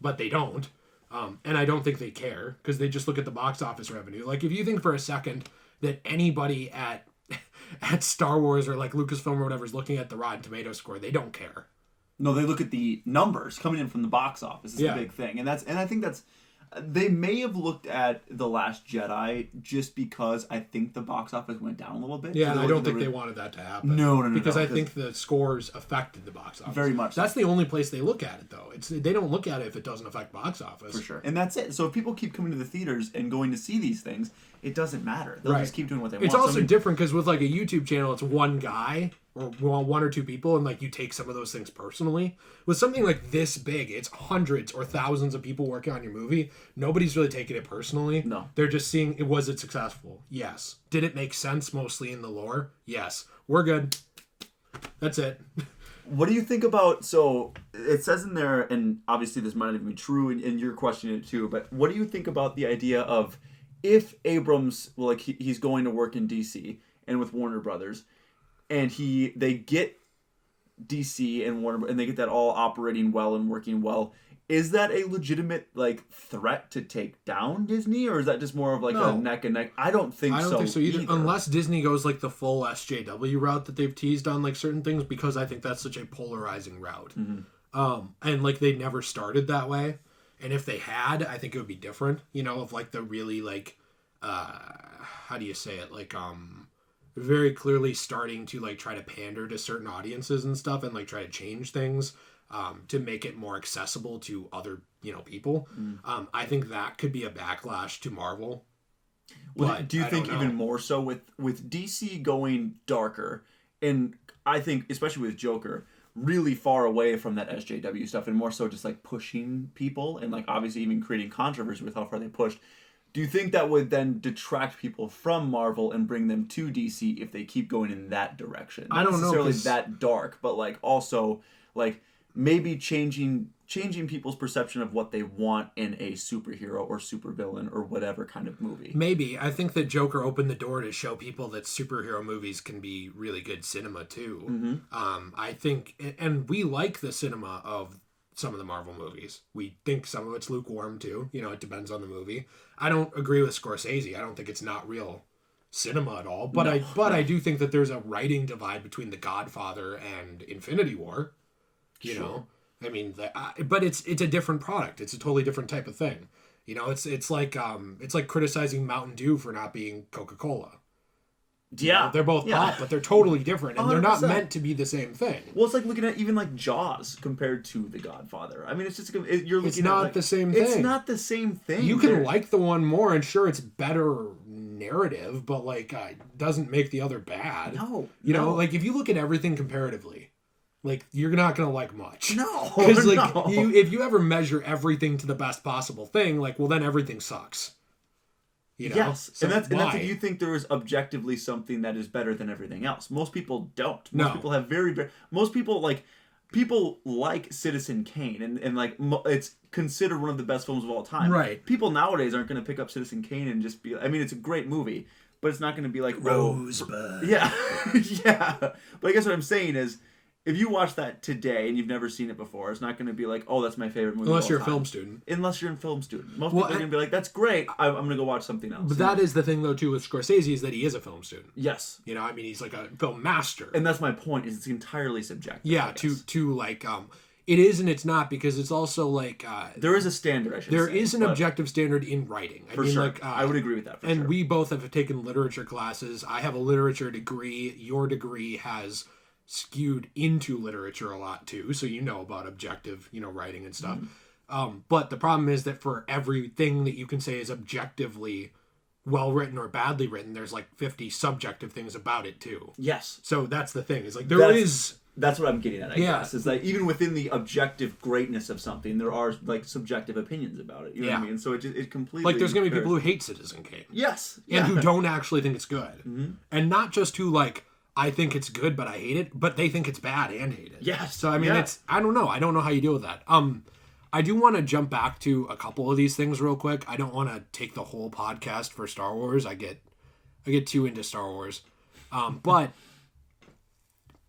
But they don't. And I don't think they care, because they just look at the box office revenue. Like, if you think for a second that anybody at Star Wars or like Lucasfilm or whatever is looking at the Rotten Tomatoes score, they don't care. No, they look at the numbers coming in from the box office. Is the big thing, and I think that's. They may have looked at The Last Jedi just because I think the box office went down a little bit. Yeah, I don't think they wanted that to happen. No. Because I think the scores affected the box office. Very much. That's the only place they look at it, though. They don't look at it if it doesn't affect box office. For sure. And that's it. So if people keep coming to the theaters and going to see these things, it doesn't matter. They'll just keep doing what they want. It's also different because with like a YouTube channel, it's one guy or one or two people, and like you take some of those things personally. With something like this big, it's hundreds or thousands of people working on your movie. Nobody's really taking it personally. No. They're just seeing, was it successful? Yes. Did it make sense mostly in the lore? Yes. We're good. That's it. What do you think about, so it says in there, and obviously this might not even be true, and you're questioning it too, but what do you think about the idea of if Abrams, well, like he's going to work in DC and with Warner Brothers, and they get DC and Warner, and they get that all operating well and working well, is that a legitimate like threat to take down Disney, or is that just more of like a neck and neck? I don't think so either. Unless Disney goes like the full SJW route that they've teased on like certain things, because I think that's such a polarizing route. Mm-hmm. And like they never started that way. And if they had, I think it would be different, of like the really like, how do you say it? Like, very clearly starting to like try to pander to certain audiences and stuff, and like try to change things to make it more accessible to other people. I think that could be a backlash to Marvel. Well, do you think even more so with DC going darker, and I think especially with Joker, really far away from that SJW stuff and more so just like pushing people and like obviously even creating controversy with how far they pushed. Do you think that would then detract people from Marvel and bring them to DC if they keep going in that direction? Not I don't know, necessarily that dark, but like also like maybe changing people's perception of what they want in a superhero or supervillain or whatever kind of movie. Maybe. I think that Joker opened the door to show people that superhero movies can be really good cinema too. I think, and we like the cinema of some of the Marvel movies. We think some of it's lukewarm too. You know, it depends on the movie. I don't agree with Scorsese. I don't think it's not real cinema at all. But I do think that there's a writing divide between The Godfather and Infinity War. You know, I mean, but it's a different product. It's a totally different type of thing. You know, it's like criticizing Mountain Dew for not being Coca-Cola. Yeah, you know, they're both pop, but they're totally different, and 100%. they're not meant to be the same thing. Well, it's like looking at even like Jaws compared to The Godfather. I mean, it's just you're looking It's not at like, the same thing. It's not the same thing. You can like the one more, and sure, it's better narrative, but like doesn't make the other bad. No, you know, like if you look at everything comparatively, like you're not gonna like much. No, because like if you ever measure everything to the best possible thing, like well then everything sucks. You know? Yes, So and that's if you why? think there is objectively something that is better than everything else. Most people don't. Most No. people have most people like Citizen Kane, and like it's considered one of the best films of all time. Right. People nowadays aren't going to pick up Citizen Kane and just be. I mean, it's a great movie, but it's not going to be like Rosebud. Yeah, yeah. But I guess what I'm saying is, if you watch that today and you've never seen it before, it's not going to be like, oh, that's my favorite movie. Unless of all you're a time. film student. Unless you're a film student, most people are going to be like, that's great. I'm going to go watch something else. But that is the thing though too with Scorsese is that he is a film student. Yes. You know, I mean he's like a film master. And that's my point, is it's entirely subjective. Yeah, to like it is and it's not, because it's also like there is a standard, I should there say. is an objective standard in writing. I For mean, sure. like I would agree with that, for and sure. we both have taken literature classes. I have a literature degree. Your degree has skewed into literature a lot too, so you know about objective, you know, writing and stuff. But the problem is that for everything that you can say is objectively well written or badly written, there's like 50 subjective things about it too. Yes. So that's the thing. Is like That's what I'm getting at, I Yeah. guess. Is that even within the objective greatness of something, there are like subjective opinions about it. You know what I Yeah. mean? So it completely like there's gonna be people who hate Citizen Kane. Yes. And who don't actually think it's good. And not just who like I think it's good but I hate it, but they think it's bad and hate it. Yes. So I mean it's I don't know how you deal with that. I do want to jump back to a couple of these things real quick. I don't want to take the whole podcast for Star Wars. I get too into Star Wars. But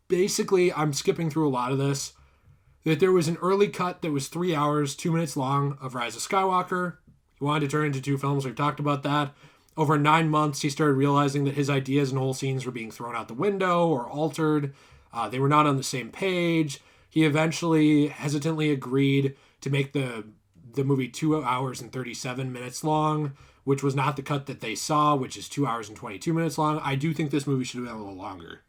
basically I'm skipping through a lot of this. That there was an early cut that was 3 hours, 2 minutes long of Rise of Skywalker. He wanted to turn it into 2 films. We've talked about that. Over 9 months, he started realizing that his ideas and whole scenes were being thrown out the window or altered. They were not on the same page. He eventually hesitantly agreed to make the movie 2 hours and 37 minutes long, which was not the cut that they saw, which is 2 hours and 22 minutes long. I do think this movie should have been a little longer,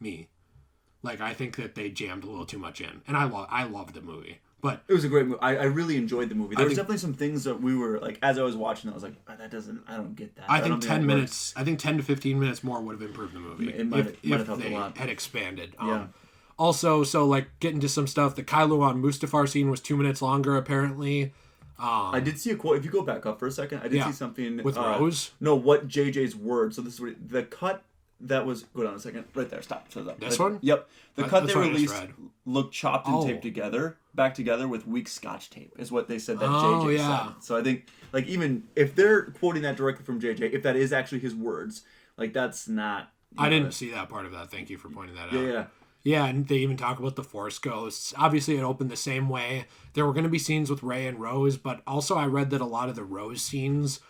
Like, I think that they jammed a little too much in. And I loved the movie. But it was a great movie. I really enjoyed the movie. There was definitely some things that we were like, as I was watching it, I was like, oh, I don't get that. I think 10 minutes, I think 10 to 15 minutes more would have improved the movie. It might have helped they a lot. had expanded. Yeah. Also, so like getting to some stuff, the Kylo on Mustafar scene was 2 minutes longer apparently. I did see a quote. If you go back up for a second, I did see something with Rose. No, what JJ's words. So this is what the cut that was. Go down a second. Right there. Stop. So that, this one. Yep. The cut they what I just released read. looked chopped and taped together, back together with weak Scotch tape. Is what they said that Oh, JJ yeah. said. So I think like even if they're quoting that directly from JJ, if that is actually his words, like that's not. I didn't see that part of that. Thank you for pointing that out. Yeah. Yeah, and they even talk about the Force ghosts. Obviously, it opened the same way. There were going to be scenes with Rey and Rose, but also I read that a lot of the Rose scenes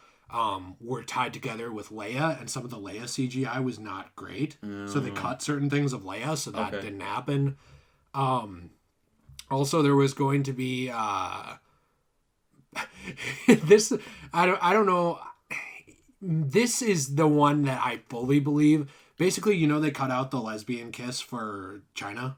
were tied together with Leia, and some of the Leia CGI was not great. So they cut certain things of Leia, so that didn't happen. Also, there was going to be this. I don't know. This is the one that I fully believe. Basically, they cut out the lesbian kiss for China.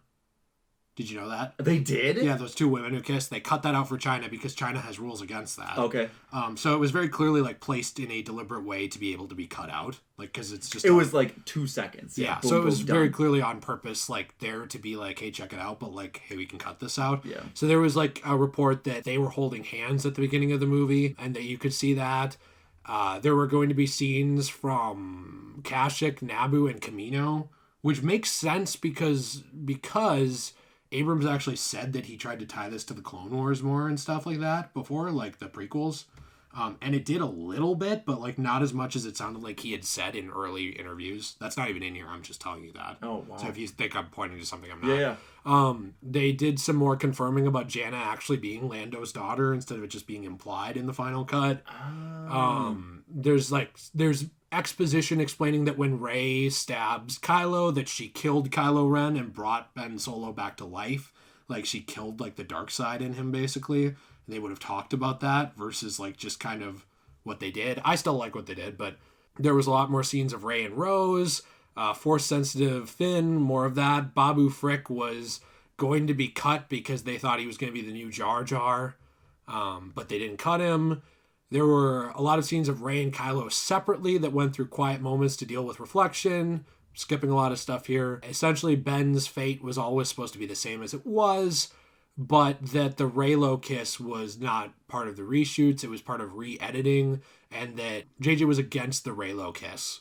Did you know that? They did? Yeah, those two women who kissed, they cut that out for China because China has rules against that. Okay. So it was very clearly like placed in a deliberate way to be able to be cut out, like because it's just it was like 2 seconds. Yeah, boom, so it was boom, very done. clearly on purpose, like there to be like, hey, check it out, but like, hey, we can cut this out. Yeah. So there was like a report that they were holding hands at the beginning of the movie, and that you could see that. There were going to be scenes from Kashyyyk, Naboo, and Kamino, which makes sense because Abrams actually said that he tried to tie this to the Clone Wars more and stuff like that before, like the prequels. And it did a little bit, but like not as much as it sounded like he had said in early interviews. That's not even in here. I'm just telling you that. Oh, wow. So if you think I'm pointing to something, I'm not. Yeah. They did some more confirming about Janna actually being Lando's daughter instead of it just being implied in the final cut. There's exposition explaining that when Rey stabs Kylo, that she killed Kylo Ren and brought Ben Solo back to life. Like she killed like the dark side in him basically. And they would have talked about that versus like just kind of what they did. I still like what they did, but there was a lot more scenes of Rey and Rose, Force sensitive Finn, more of that. Babu Frick was going to be cut because they thought he was going to be the new Jar Jar, but they didn't cut him. There were a lot of scenes of Rey and Kylo separately that went through quiet moments to deal with reflection. Skipping a lot of stuff here. Essentially, Ben's fate was always supposed to be the same as it was, but that the Reylo kiss was not part of the reshoots. It was part of re-editing, and that JJ was against the Reylo kiss.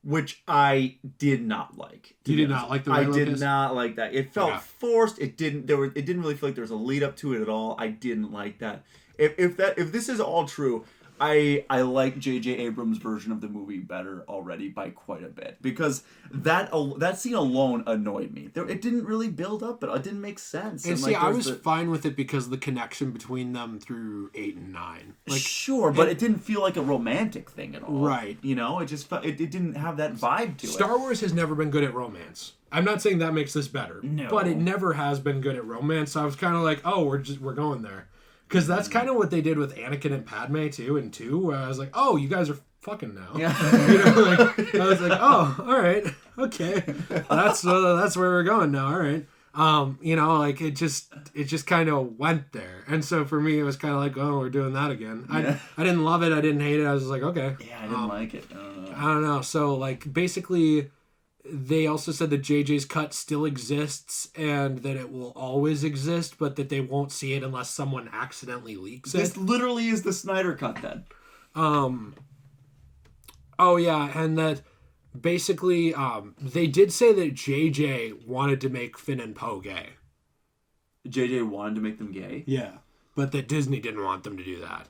Which I did not like. You did not like the Reylo kiss? I did kiss? not like that. It felt forced. It didn't really feel like there was a lead up to it at all. I didn't like that. If this is all true, I like J.J. Abrams' version of the movie better already by quite a bit, because that scene alone annoyed me. It didn't really build up, but it didn't make sense. And see, I was fine with it because of the connection between them through 8 and 9. Like, sure, but it didn't feel like a romantic thing at all. Right. You know, it just it didn't have that vibe to it. Star Wars has never been good at romance. I'm not saying that makes this better, but it never has been good at romance. So I was kind of like, oh, we're going there. Because that's kind of what they did with Anakin and Padme, too, in 2, where I was like, oh, you guys are fucking now. Yeah. Like, I was like, oh, all right, okay. That's where we're going now, all right. Like, it just kind of went there. And so for me, it was kind of like, oh, we're doing that again. Yeah. I didn't love it. I didn't hate it. I was just like, okay. Yeah, I didn't like it. I don't know. So, like, basically, they also said that JJ's cut still exists and that it will always exist, but that they won't see it unless someone accidentally leaks it. This literally is the Snyder cut then. Oh yeah, and that basically they did say that JJ wanted to make Finn and Poe gay. JJ wanted to make them gay? Yeah, but that Disney didn't want them to do that.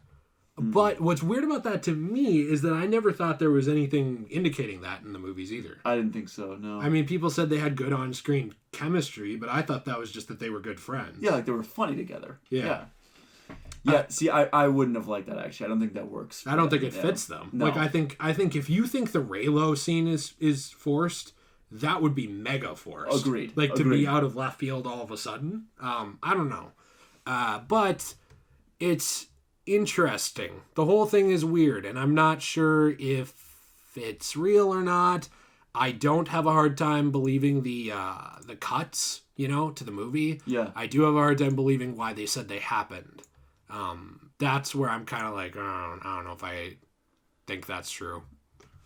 But what's weird about that to me is that I never thought there was anything indicating that in the movies either. I didn't think so, no. I mean, people said they had good on-screen chemistry, but I thought that was just that they were good friends. Yeah, like they were funny together. Yeah. Yeah, see, I wouldn't have liked that, actually. I don't think that works. I don't think it fits them. No. Like, I think if you think the Reylo scene is forced, that would be mega forced. Agreed. Like, to be out of left field all of a sudden. I don't know. But it's interesting. The whole thing is weird, and I'm not sure if it's real or not. I don't have a hard time believing the cuts, to the movie. Yeah. I do have a hard time believing why they said they happened. That's where I'm kind of like, I don't know if I think that's true.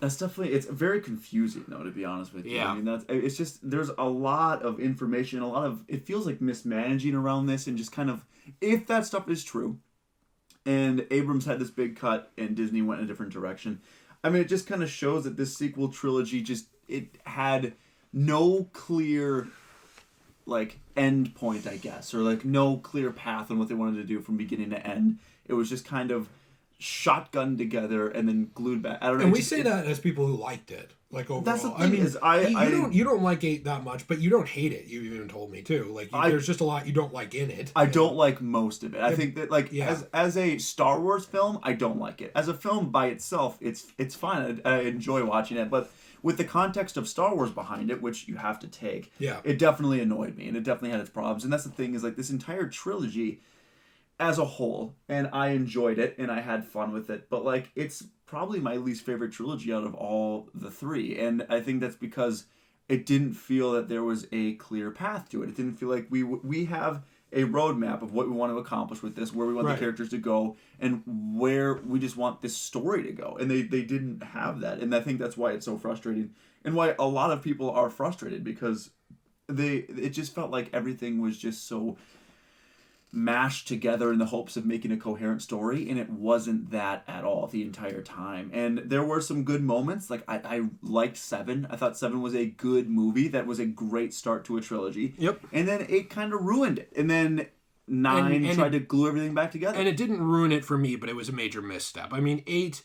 That's definitely, it's very confusing though, to be honest with you. Yeah. I mean, it's just, there's a lot of information, it feels like mismanaging around this, and just kind of, if that stuff is true, and Abrams had this big cut and Disney went in a different direction, I mean, it just kind of shows that this sequel trilogy it had no clear, like, end point, I guess, or like no clear path on what they wanted to do from beginning to end. It was just kind of shotgunned together and then glued back. I don't know. And we say that as people who liked it, like overall. That's the thing, you don't like 8 that much, but you don't hate it. You even told me too. Like there's just a lot you don't like in it. I don't like most of it. I think that as a Star Wars film, I don't like it. As a film by itself, it's fine. I enjoy watching it, but with the context of Star Wars behind it, which you have to take, it definitely annoyed me, and it definitely had its problems. And that's the thing, is like this entire trilogy as a whole, and I enjoyed it and I had fun with it, but like it's probably my least favorite trilogy out of all the 3, and I think that's because it didn't feel that there was a clear path to it. It didn't feel like we have a roadmap of what we want to accomplish with this, where we want the characters to go, and where we just want this story to go. And they didn't have that. And I think that's why it's so frustrating, and why a lot of people are frustrated, because it just felt like everything was just so mashed together in the hopes of making a coherent story, and it wasn't that at all the entire time. And there were some good moments. Like I liked 7. I thought 7 was a good movie. That was a great start to a trilogy. Yep. And then 8 kind of ruined it. And then 9 tried to glue everything back together. And it didn't ruin it for me, but it was a major misstep. I mean, 8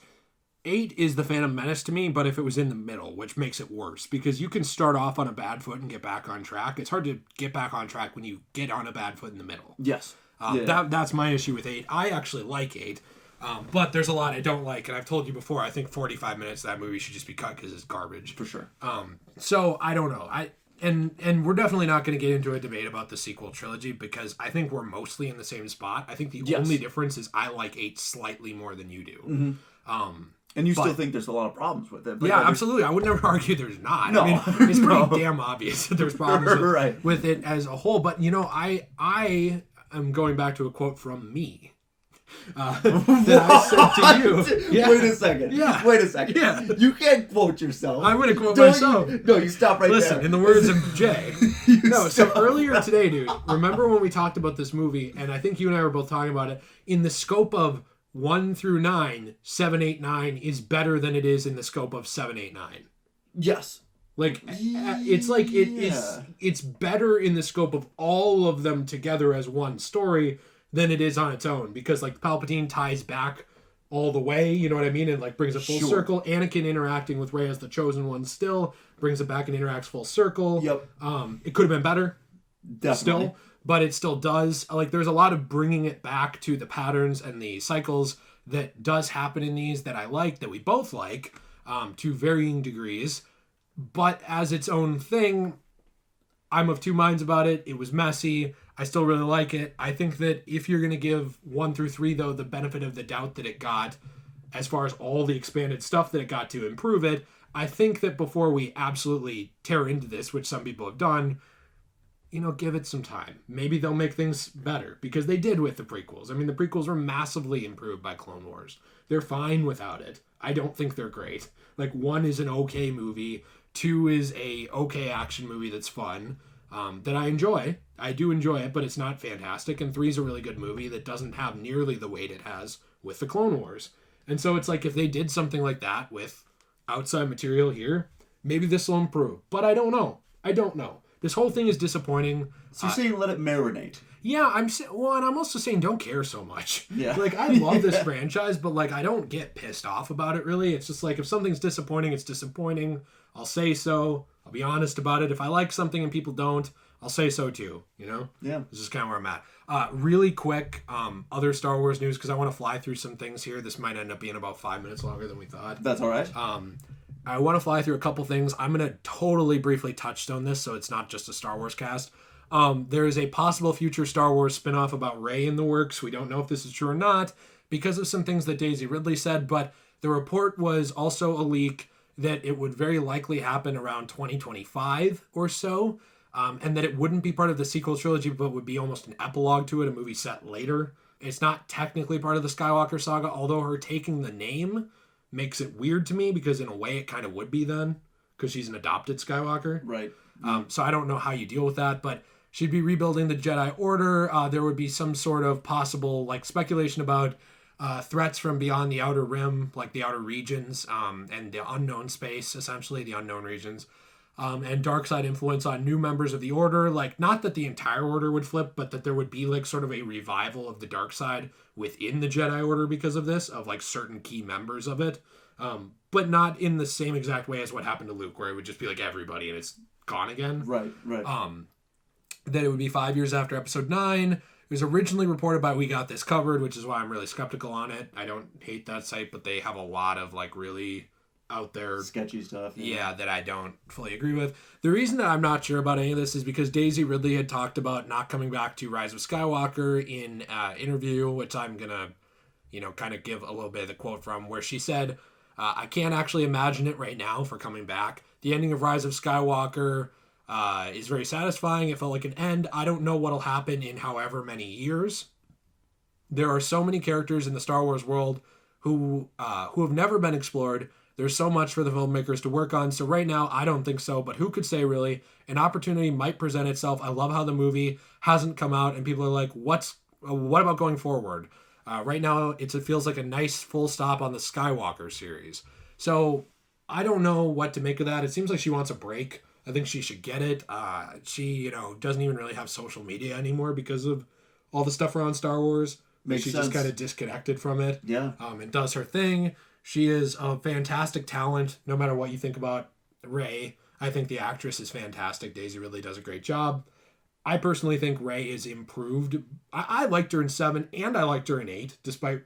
is the Phantom Menace to me, but if it was in the middle, which makes it worse, because you can start off on a bad foot and get back on track. It's hard to get back on track when you get on a bad foot in the middle. Yes. That's my issue with 8. I actually like 8, but there's a lot I don't like, and I've told you before, I think 45 minutes of that movie should just be cut because it's garbage. For sure. So I don't know. And we're definitely not going to get into a debate about the sequel trilogy, because I think we're mostly in the same spot. I think the only difference is I like 8 slightly more than you do. Mm-hmm. And you still think there's a lot of problems with it. But yeah, absolutely. I would never argue there's not. No. I mean, it's pretty damn obvious that there's problems with it as a whole. But, I am going back to a quote from me. That I said to you. Yeah. Wait a second. Yeah. Wait a second. Yeah. You can't quote yourself. I'm going to quote myself. You stop right there. Listen, in the words of Jay. So earlier today, dude, remember when we talked about this movie, and I think you and I were both talking about it, in the scope of 1 through 9, 7, 8, 9 is better than it is in the scope of 7, 8, 9. Yes. Like, it's like it's better in the scope of all of them together as one story than it is on its own, because like Palpatine ties back all the way, you know what I mean, and like brings a full circle. Anakin interacting with Rey as the chosen one still brings it back and interacts full circle. Yep. It could have been better. Definitely. Still, but it still does. Like, there's a lot of bringing it back to the patterns and the cycles that does happen in these that I like, that we both like, to varying degrees. But as its own thing, I'm of two minds about it. It was messy. I still really like it. I think that if you're going to give 1 through 3, though, the benefit of the doubt that it got, as far as all the expanded stuff that it got to improve it, I think that before we absolutely tear into this, which some people have done, give it some time. Maybe they'll make things better, because they did with the prequels. I mean, the prequels were massively improved by Clone Wars. They're fine without it. I don't think they're great. Like, 1 is an okay movie. 2 is a okay action movie that's fun, that I enjoy. I do enjoy it, but it's not fantastic. And 3 is a really good movie that doesn't have nearly the weight it has with the Clone Wars. And so it's like, if they did something like that with outside material here, maybe this will improve. But I don't know. This whole thing is disappointing. So you're saying let it marinate. Yeah, and I'm also saying don't care so much. Yeah. Like, I love this franchise, but like, I don't get pissed off about it, really. It's just like, if something's disappointing, it's disappointing. I'll say so. I'll be honest about it. If I like something and people don't, I'll say so too, Yeah. This is kind of where I'm at. Really quick, other Star Wars news, because I want to fly through some things here. This might end up being about 5 minutes longer than we thought. That's all right. I want to fly through a couple things. I'm going to totally briefly touch on this, so it's not just a Star Wars cast. There is a possible future Star Wars spinoff about Rey in the works. We don't know if this is true or not, because of some things that Daisy Ridley said, but the report was also a leak that it would very likely happen around 2025 or so, and that it wouldn't be part of the sequel trilogy, but would be almost an epilogue to it, a movie set later. It's not technically part of the Skywalker saga, although her taking the name makes it weird to me, because in a way it kind of would be then, because she's an adopted Skywalker. Right. So I don't know how you deal with that, but she'd be rebuilding the Jedi Order. There would be some sort of possible speculation about threats from beyond the Outer Rim, like the outer regions, and the unknown space, essentially, the unknown regions. And dark side influence on new members of the Order. Not that the entire Order would flip, but that there would be sort of a revival of the dark side within the Jedi Order because of this, of certain key members of it. But not in the same exact way as what happened to Luke, where it would just be everybody and it's gone again. Right. That it would be 5 years after Episode 9. It was originally reported by We Got This Covered, which is why I'm really skeptical on it. I don't hate that site, but they have a lot of really out there sketchy stuff. Yeah, that I don't fully agree with. The reason that I'm not sure about any of this is because Daisy Ridley had talked about not coming back to Rise of Skywalker in an interview, which I'm gonna, kind of give a little bit of the quote from, where she said, I can't actually imagine it right now for coming back. The ending of Rise of Skywalker is very satisfying. It felt like an end. I don't know what'll happen in however many years. There are so many characters in the Star Wars world who have never been explored. There's so much for the filmmakers to work on. So right now, I don't think so. But who could say, really? An opportunity might present itself. I love how the movie hasn't come out and people are like, what about going forward? Right now, it feels like a nice full stop on the Skywalker series. So I don't know what to make of that. It seems like she wants a break. I think she should get it. She, doesn't even really have social media anymore because of all the stuff around Star Wars. Makes She's sense. just kind of disconnected from it. Yeah. And does her thing. She is a fantastic talent, no matter what you think about Rey. I think the actress is fantastic. Daisy Ridley does a great job. I personally think Rey is improved. I liked her in 7, and I liked her in 8, despite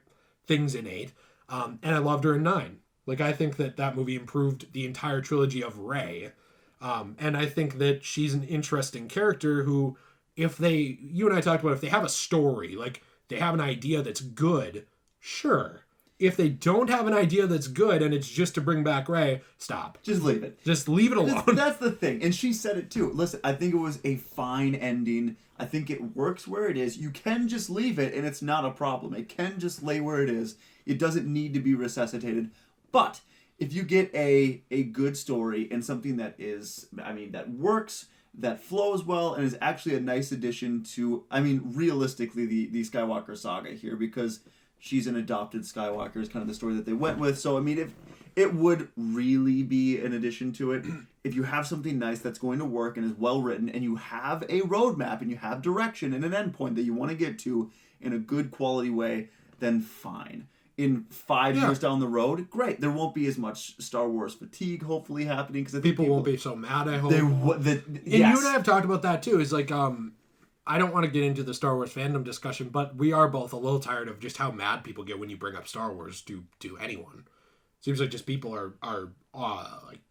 things in 8. And I loved her in 9. Like, I think that movie improved the entire trilogy of Rey. And I think that she's an interesting character who, you and I talked about, if they have a story, like, they have an idea that's good, sure. If they don't have an idea that's good and it's just to bring back Rey, stop. Just leave it. Just leave it alone. That's the thing. And she said it too. Listen, I think it was a fine ending. I think it works where it is. You can just leave it and it's not a problem. It can just lay where it is. It doesn't need to be resuscitated. But if you get a good story and something that that works, that flows well, and is actually a nice addition to, realistically, the Skywalker saga here, because she's an adopted Skywalker is kind of the story that they went with. So, if it would really be an addition to it, if you have something nice that's going to work and is well written, and you have a roadmap and you have direction and an endpoint that you want to get to in a good quality way, then fine. In 5 years down the road, great. There won't be as much Star Wars fatigue, hopefully, happening, because people won't be so mad, I hope. Yes. You and I have talked about that too. Is like, I don't want to get into the Star Wars fandom discussion, but we are both a little tired of just how mad people get when you bring up Star Wars to anyone. Seems like just people are like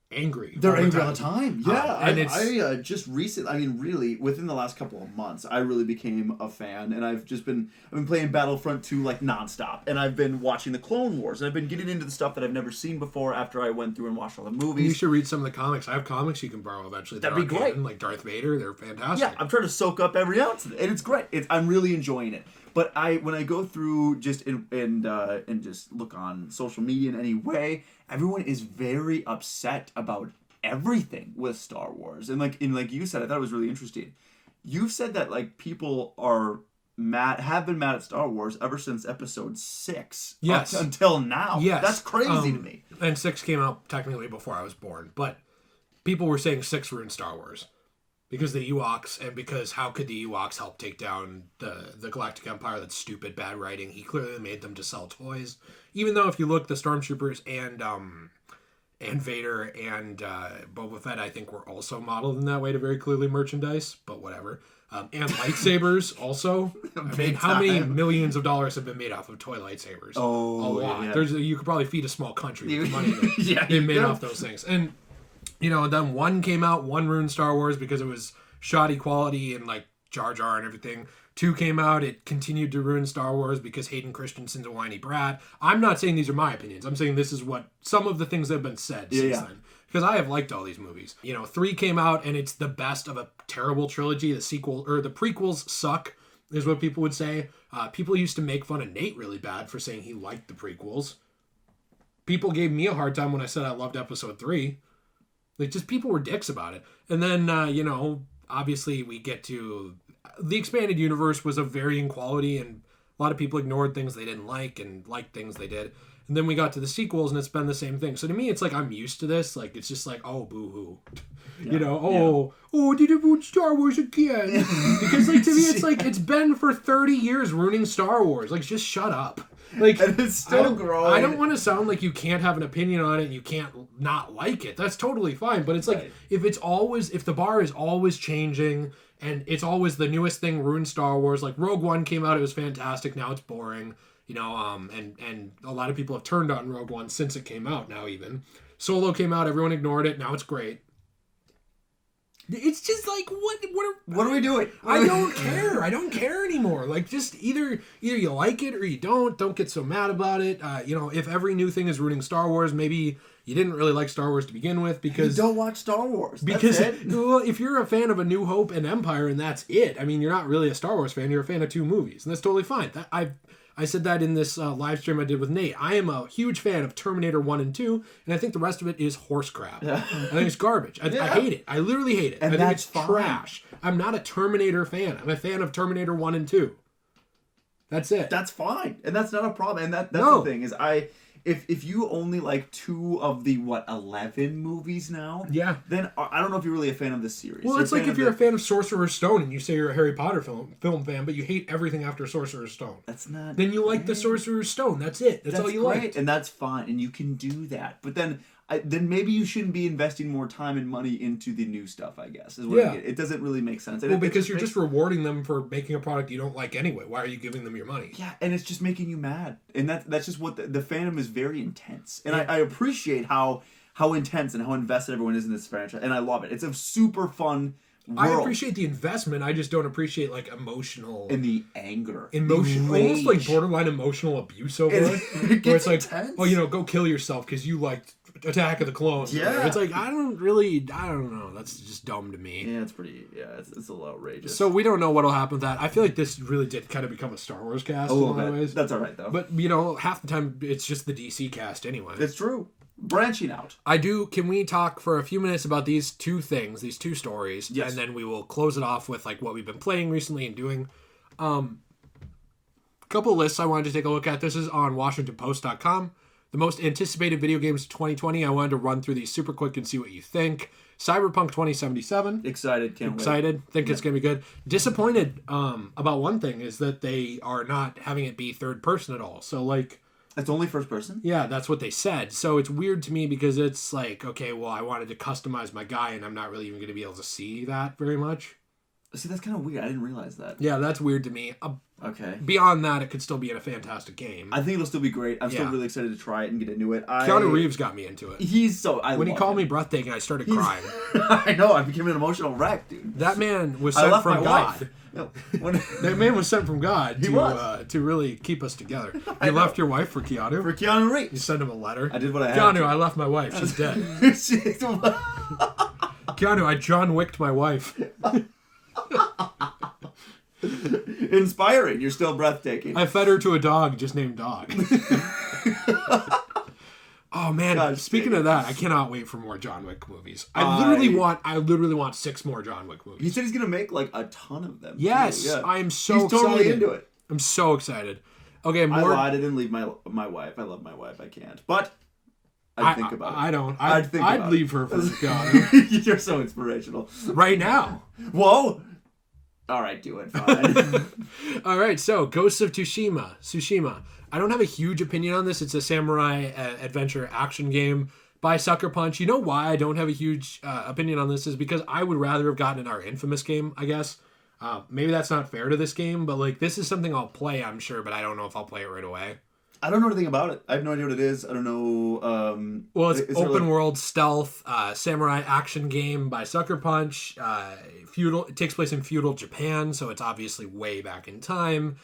angry. They're angry all the time. Yeah, and I just recently, really within the last couple of months, I really became a fan, and I've been playing Battlefront 2 like nonstop, and I've been watching the Clone Wars, and I've been getting into the stuff that I've never seen before after I went through and watched all the movies. You should read some of the comics. I have comics you can borrow eventually. That'd be great. Canon, like Darth Vader, they're fantastic. Yeah, I'm trying to soak up every ounce of it, and it's great. I'm really enjoying it. But when I go through and just look on social media in any way, everyone is very upset about everything with Star Wars. And like you said, I thought it was really interesting. You've said that like people have been mad at Star Wars ever since episode 6. Yes. Until now. Yes. That's crazy to me. And 6 came out technically before I was born, but people were saying 6 ruined Star Wars. Because the Ewoks, and because how could the Ewoks help take down the Galactic Empire? That's stupid, bad writing. He clearly made them to sell toys. Even though if you look, the Stormtroopers and Vader and Boba Fett, I think, were also modeled in that way to very clearly merchandise, but whatever. And lightsabers also. How many millions of dollars have been made off of toy lightsabers? Oh, a lot. Yeah. You could probably feed a small country with the money that they made off those things. And then 1 came out, 1 ruined Star Wars because it was shoddy quality and like Jar Jar and everything. 2 came out, it continued to ruin Star Wars because Hayden Christensen's a whiny brat. I'm not saying these are my opinions. I'm saying this is what some of the things that have been said since then. Because I have liked all these movies. 3 came out and it's the best of a terrible trilogy. The prequels suck, is what people would say. People used to make fun of Nate really bad for saying he liked the prequels. People gave me a hard time when I said I loved episode 3. Like, just people were dicks about it. And then, obviously we get to... The expanded universe was of varying quality, and a lot of people ignored things they didn't like and liked things they did. And then we got to the sequels, and it's been the same thing. So to me, it's like I'm used to this. Like, it's just like, oh, boo-hoo. Yeah. Did it ruin Star Wars again? Because, like, to me, it's like, it's been for 30 years ruining Star Wars. Like, just shut up. Like, and it's still growing. I don't want to sound like you can't have an opinion on it and you can't not like it. That's totally fine. But it's like, if the bar is always changing and it's always the newest thing ruined Star Wars. Like, Rogue One came out, it was fantastic. Now it's boring. And a lot of people have turned on Rogue One since it came out now even. Solo came out, everyone ignored it. Now it's great. It's just like, What are we doing? I don't care. I don't care anymore. Like, just either you like it or you don't. Don't get so mad about it. If every new thing is ruining Star Wars, maybe you didn't really like Star Wars to begin with because... You don't watch Star Wars. Because, that's it. well, if you're a fan of A New Hope and Empire and that's it, I mean, you're not really a Star Wars fan. You're a fan of 2 movies. And that's totally fine. I said that in this live stream I did with Nate. I am a huge fan of Terminator 1 and 2, and I think the rest of it is horse crap. I think it's garbage. I hate it. I literally hate it. And I think it's fine. trash. I'm not a Terminator fan. I'm a fan of Terminator 1 and 2. That's it. That's fine. And that's not a problem. And that's No. the thing is if you only like 2 of the 11 movies now, Yeah. then I don't know if you're really a fan of this series. Well, it's like if you're a fan of Sorcerer's Stone and you say you're a Harry Potter film fan, but you hate everything after Sorcerer's Stone. That's not... Then you like the Sorcerer's Stone. That's it. That's all you great, like. and that's fine, and you can do that. But then maybe you shouldn't be investing more time and money into the new stuff, I guess. Is what Yeah. it doesn't really make sense. Well, because you're just rewarding them for making a product you don't like anyway. Why are you giving them your money? Yeah, and it's just making you mad. And that's just what the fandom is very intense. And I appreciate how intense and how invested everyone is in this franchise. And I love it. It's a super fun world. I appreciate the investment. I just don't appreciate like emotional... And the anger. Emotion, the almost like borderline emotional abuse over it. It Where it's like, intense. go kill yourself because you liked Attack of the Clones. Yeah. It's like, I don't know. That's just dumb to me. Yeah, it's it's a little outrageous. So we don't know what'll happen with that. I feel like this really did kind of become a Star Wars cast in a lot of ways. That's all right, though. But, half the time it's just the DC cast anyway. It's true. Branching out. Can we talk for a few minutes about these 2 things, these 2 stories, yes. and then we will close it off with like what we've been playing recently and doing. Couple lists I wanted to take a look at. This is on WashingtonPost.com. The most anticipated video games of 2020. I wanted to run through these super quick and see what you think. Cyberpunk 2077. Excited, can't wait. Excited. Think it's going to be good. Disappointed about one thing is that they are not having it be third person at all. So like... It's only first person? Yeah, that's what they said. So it's weird to me because it's like, okay, well, I wanted to customize my guy and I'm not really even going to be able to see that very much. See, that's kind of weird. I didn't realize that. Yeah, that's weird to me. Okay. Beyond that, it could still be a fantastic game. I think it'll still be great. I'm still really excited to try it and get into it. Keanu Reeves got me into it. He's so... When he called me breathtaking, I started crying. I know. I became an emotional wreck, dude. That man was sent from God. No, that man was sent from God to really keep us together. You left your wife for Keanu? For Keanu Reeves. You sent him a letter? I did what I had Keanu, to. I left my wife. She's dead. Keanu, I John Wicked my wife. Inspiring. You're still breathtaking. I fed her to a dog just named Dog. Oh man! God, speaking of that, I cannot wait for more John Wick movies. I literally want 6 more John Wick movies. He said he's gonna make like a ton of them. Yes, too. Yeah. I am so he's excited. totally into it. I'm so excited. Okay, I lied. I didn't leave my wife. I love my wife. I can't. But I'd think about it. I don't. I'd leave her for Keanu. You're so inspirational. Right now. Whoa. All right, do it. Fine. All right, so Ghosts of Tsushima. I don't have a huge opinion on this. It's a samurai adventure action game by Sucker Punch. You know why I don't have a huge opinion on this is because I would rather have gotten our Infamous game, I guess. Maybe that's not fair to this game, but like this is something I'll play, I'm sure, but I don't know if I'll play it right away. I don't know anything about it. I have no idea what it is. I don't know. Well, it's open world stealth samurai action game by Sucker Punch. Feudal. It takes place in feudal Japan, so it's obviously way back in time.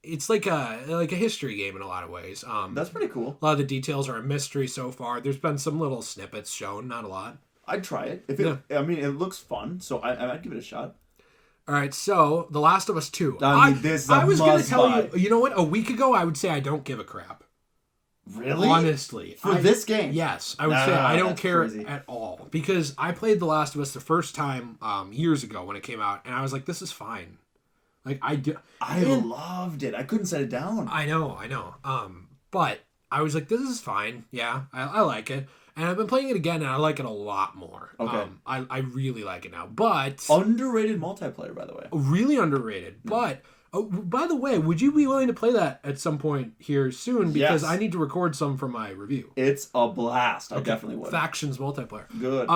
It's like a history game in a lot of ways. That's pretty cool. A lot of the details are a mystery so far. There's been some little snippets shown, not a lot. I'd try it. I mean, it looks fun, so I might give it a shot. All right, so The Last of Us 2. I was going to tell you, you know what? A week ago, I would say I don't give a crap. Really? Honestly. For this game? Yes. I would say I don't care at all. Because I played The Last of Us the first time years ago when it came out, and I was like, this is fine. Like, I loved it. I couldn't set it down. I know. But I was like, this is fine. Yeah, I like it. And I've been playing it again, and I like it a lot more. Okay. I really like it now. But... Underrated multiplayer, by the way. Really underrated. But, by the way, would you be willing to play that at some point here soon? Because I need to record some for my review. It's a blast. I definitely would. Factions multiplayer. Good.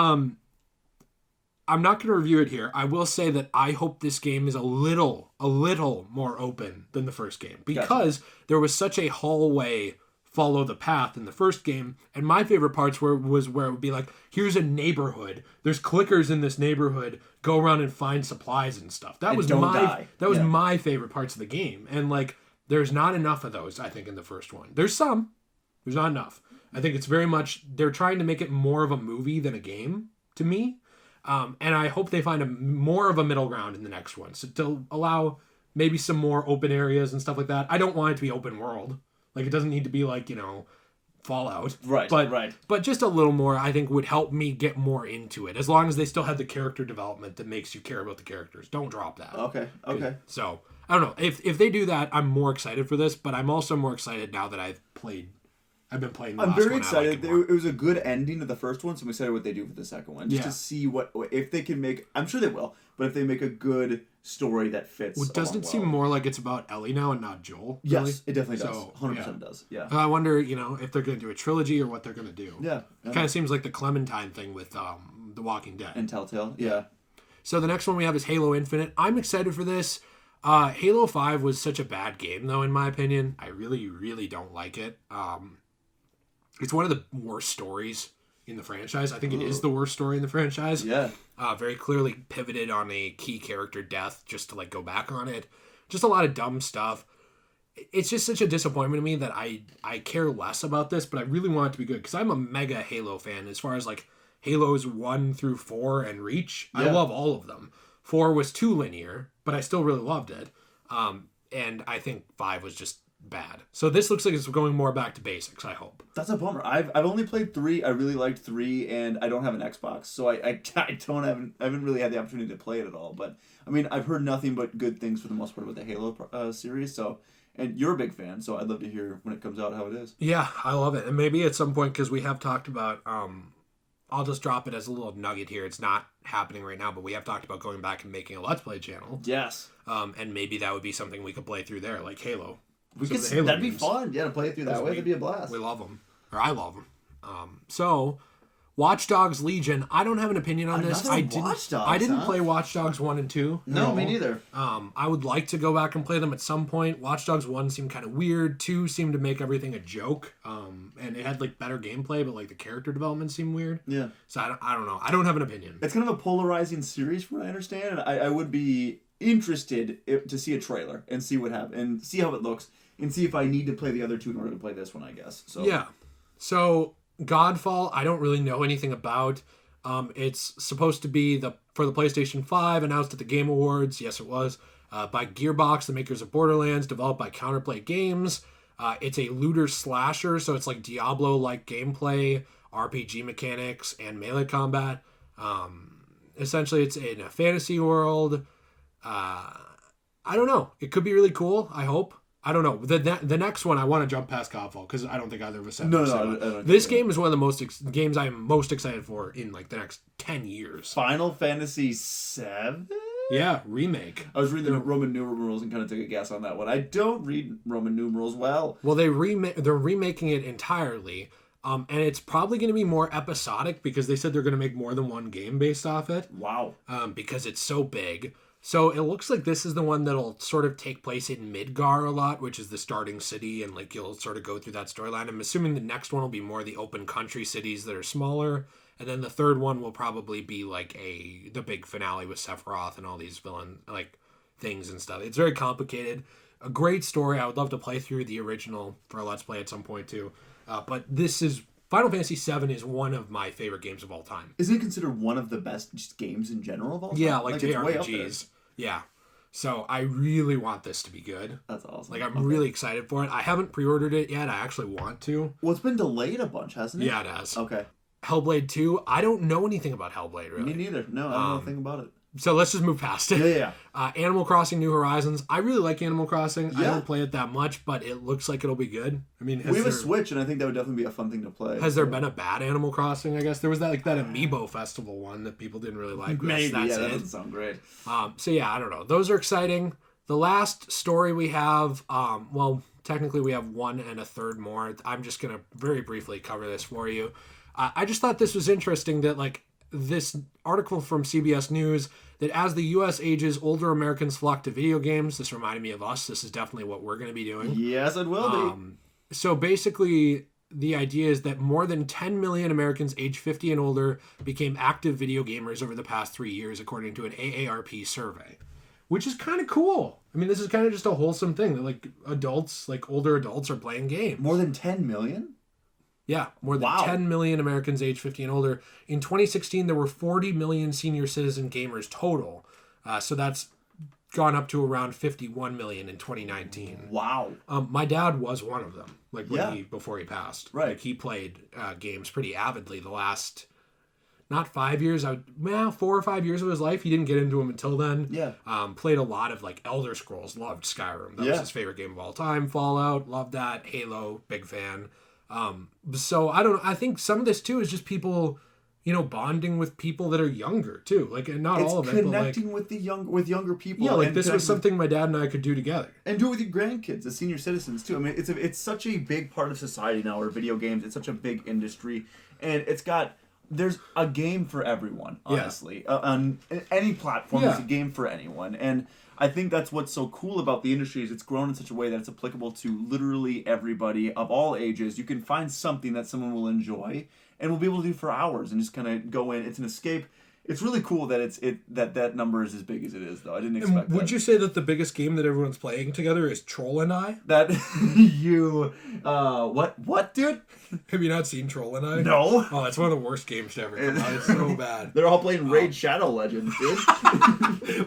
I'm not going to review it here. I will say that I hope this game is a little more open than the first game. Because there was such a hallway follow the path in the first game. And my favorite parts was where it would be like, here's a neighborhood. There's clickers in this neighborhood. Go around and find supplies and stuff. That was my favorite parts of the game. And like, there's not enough of those, I think, in the first one. There's some. There's not enough. I think it's very much, they're trying to make it more of a movie than a game, to me. And I hope they find more of a middle ground in the next one. So to allow maybe some more open areas and stuff like that. I don't want it to be open world. Like, it doesn't need to be like, Fallout. Right, right. But just a little more, I think, would help me get more into it. As long as they still have the character development that makes you care about the characters. Don't drop that. Okay. So, I don't know. If they do that, I'm more excited for this, but I'm also more excited now that I've been playing the last one. I'm very excited. It was a good ending to the first one, so I'm excited what they do for the second one. Just to see if they can make... I'm sure they will, but if they make a good story that fits... Well, doesn't it seem more like it's about Ellie now and not Joel? Yes, really? it definitely does. 100% does, yeah. I wonder, if they're going to do a trilogy or what they're going to do. Yeah. It kind of seems like the Clementine thing with The Walking Dead. And Telltale, yeah. So the next one we have is Halo Infinite. I'm excited for this. Halo 5 was such a bad game, though, in my opinion. I really, really don't like it. It's one of the worst stories in the franchise. I think it is the worst story in the franchise. Yeah. Very clearly pivoted on a key character death just to like go back on it. Just a lot of dumb stuff. It's just such a disappointment to me that I care less about this, but I really want it to be good because I'm a mega Halo fan as far as like Halos 1 through 4 and Reach. Yeah. I love all of them. 4 was too linear, but I still really loved it. And I think 5 was just bad. So this looks like it's going more back to basics, I hope. That's a bummer. I've only played 3. I really liked 3, and I don't have an Xbox, so I haven't really had the opportunity to play it at all. But I mean, I've heard nothing but good things for the most part about the Halo series. So, and you're a big fan, so I'd love to hear when it comes out how it is. Yeah, I love it, and maybe at some point because we have talked about. I'll just drop it as a little nugget here. It's not happening right now, but we have talked about going back and making a Let's Play channel. Yes. And maybe that would be something we could play through there, like Halo. That'd be fun. Yeah, to play it through that way. That'd be a blast. We love them. Or I love them. So, Watch Dogs Legion. I don't have an opinion on this. I didn't play Watch Dogs 1 and 2. No, me neither. I would like to go back and play them at some point. Watch Dogs 1 seemed kind of weird. 2 seemed to make everything a joke. And it had like better gameplay, but like the character development seemed weird. Yeah. So I don't know. I don't have an opinion. It's kind of a polarizing series from what I understand. I would be interested to see a trailer and see what happens and see how it looks and see if I need to play the other 2 in order to play this one, I guess. So yeah. So Godfall, I don't really know anything about. It's supposed to be for the PlayStation 5, announced at the Game Awards. Yes, it was. By Gearbox, the makers of Borderlands, developed by Counterplay Games. It's a looter slasher, so it's like Diablo-like gameplay, RPG mechanics, and melee combat. Essentially, it's in a fantasy world. I don't know. It could be really cool, I hope. I don't know. The next one, I want to jump past Godfall because I don't think either of us have. No. This game is one of the most games I am most excited for in like the next 10 years. Final Fantasy VII? Yeah, remake. I was reading the Roman numerals and kind of took a guess on that one. I don't read Roman numerals well. Well, they're remaking it entirely. And it's probably going to be more episodic because they said they're going to make more than one game based off it. Wow. Because it's so big. So it looks like this is the one that'll sort of take place in Midgar a lot, which is the starting city, and like you'll sort of go through that storyline. I'm assuming the next one will be more the open country cities that are smaller, and then the third one will probably be like the big finale with Sephiroth and all these villain like things and stuff. It's very complicated. A great story. I would love to play through the original for a Let's Play at some point too. But this is Final Fantasy VII is one of my favorite games of all time. Isn't it considered one of the best just games in general of all time? Yeah, like JRPGs. Yeah. So I really want this to be good. That's awesome. Like I'm really excited for it. I haven't pre-ordered it yet. I actually want to. Well, it's been delayed a bunch, hasn't it? Yeah, it has. Okay. Hellblade 2. I don't know anything about Hellblade, really. Me neither. No, I don't know anything about it. So let's just move past it. Yeah. Animal Crossing New Horizons. I really like Animal Crossing. Yeah. I don't play it that much, but it looks like it'll be good. I mean, we have a Switch, and I think that would definitely be a fun thing to play. Has there been a bad Animal Crossing? I guess there was that Amiibo Festival one that people didn't really like. Maybe, that doesn't sound great. So yeah, I don't know. Those are exciting. The last story we have, well, technically we have one and a third more. I'm just gonna very briefly cover this for you. I just thought this was interesting that like this article from CBS News that as the U.S. ages, older Americans flock to video games. This reminded me of us. This is definitely what we're going to be doing. Yes, it will be. So basically, the idea is that more than 10 million Americans age 50 and older became active video gamers over the past 3 years, according to an AARP survey, which is kind of cool. I mean, this is kind of just a wholesome thing that like adults, like older adults, are playing games. More than 10 million? Yeah, more than 10 million Americans age 50 and older. In 2016, there were 40 million senior citizen gamers total. So that's gone up to around 51 million in 2019. Wow. My dad was one of them, like before he passed. Right. Like he played games pretty avidly the last, not 5 years, 4 or 5 years of his life. He didn't get into them until then. Yeah. Played a lot of like Elder Scrolls, loved Skyrim. That was his favorite game of all time. Fallout, loved that. Halo, big fan. So I don't know. I think some of this too is just people, bonding with people that are younger too. Like, and not all of it, but like connecting with younger people. Yeah, like this was something my dad and I could do together. And do it with your grandkids, the senior citizens too. I mean, it's such a big part of society now. Or video games, it's such a big industry, and there's a game for everyone. Honestly, on any platform, there's a game for anyone, and I think that's what's so cool about the industry is it's grown in such a way that it's applicable to literally everybody of all ages. You can find something that someone will enjoy and will be able to do for hours and just kind of go in. It's an escape. It's really cool that that number is as big as it is, though. I didn't expect that. Would you say that the biggest game that everyone's playing together is Troll and I? That what, dude? Have you not seen Troll and I? No. Oh, it's one of the worst games to ever come out. It's so bad. They're all playing Raid Shadow Legends, dude.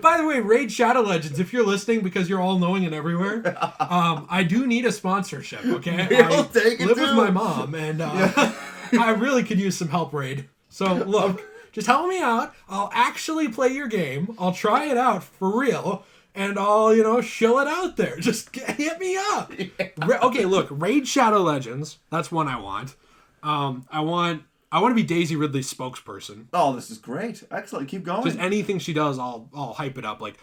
By the way, Raid Shadow Legends, if you're listening because you're all knowing and everywhere, I do need a sponsorship, okay? We'll take it live too. with my mom, and I really could use some help, Raid. So, look, just help me out. I'll actually play your game. I'll try it out for real. And I'll, shill it out there. Just hit me up. Yeah. Okay, look, Raid Shadow Legends. That's one I want. I want to be Daisy Ridley's spokesperson. Oh, this is great. Excellent. Keep going. Just anything she does, I'll hype it up. Like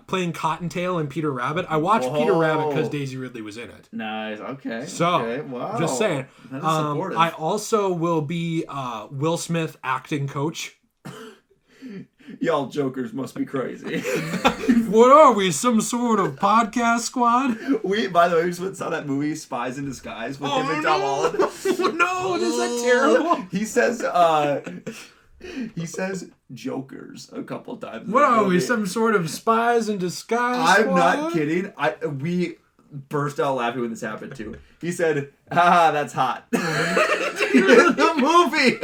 playing Cottontail and Peter Rabbit. I watched Peter Rabbit because Daisy Ridley was in it. Nice. Okay. So, okay. Wow. Just saying. That is supportive. I also will be Will Smith acting coach. Y'all jokers must be crazy. What are we, some sort of podcast squad? By the way, we just went and saw that movie, Spies in Disguise, with him and Tom Holland. No, is that terrible? He says jokers a couple times. What are we, some sort of spies in disguise I'm squad? not kidding. We burst out laughing when this happened too. He said, that's hot. In the movie.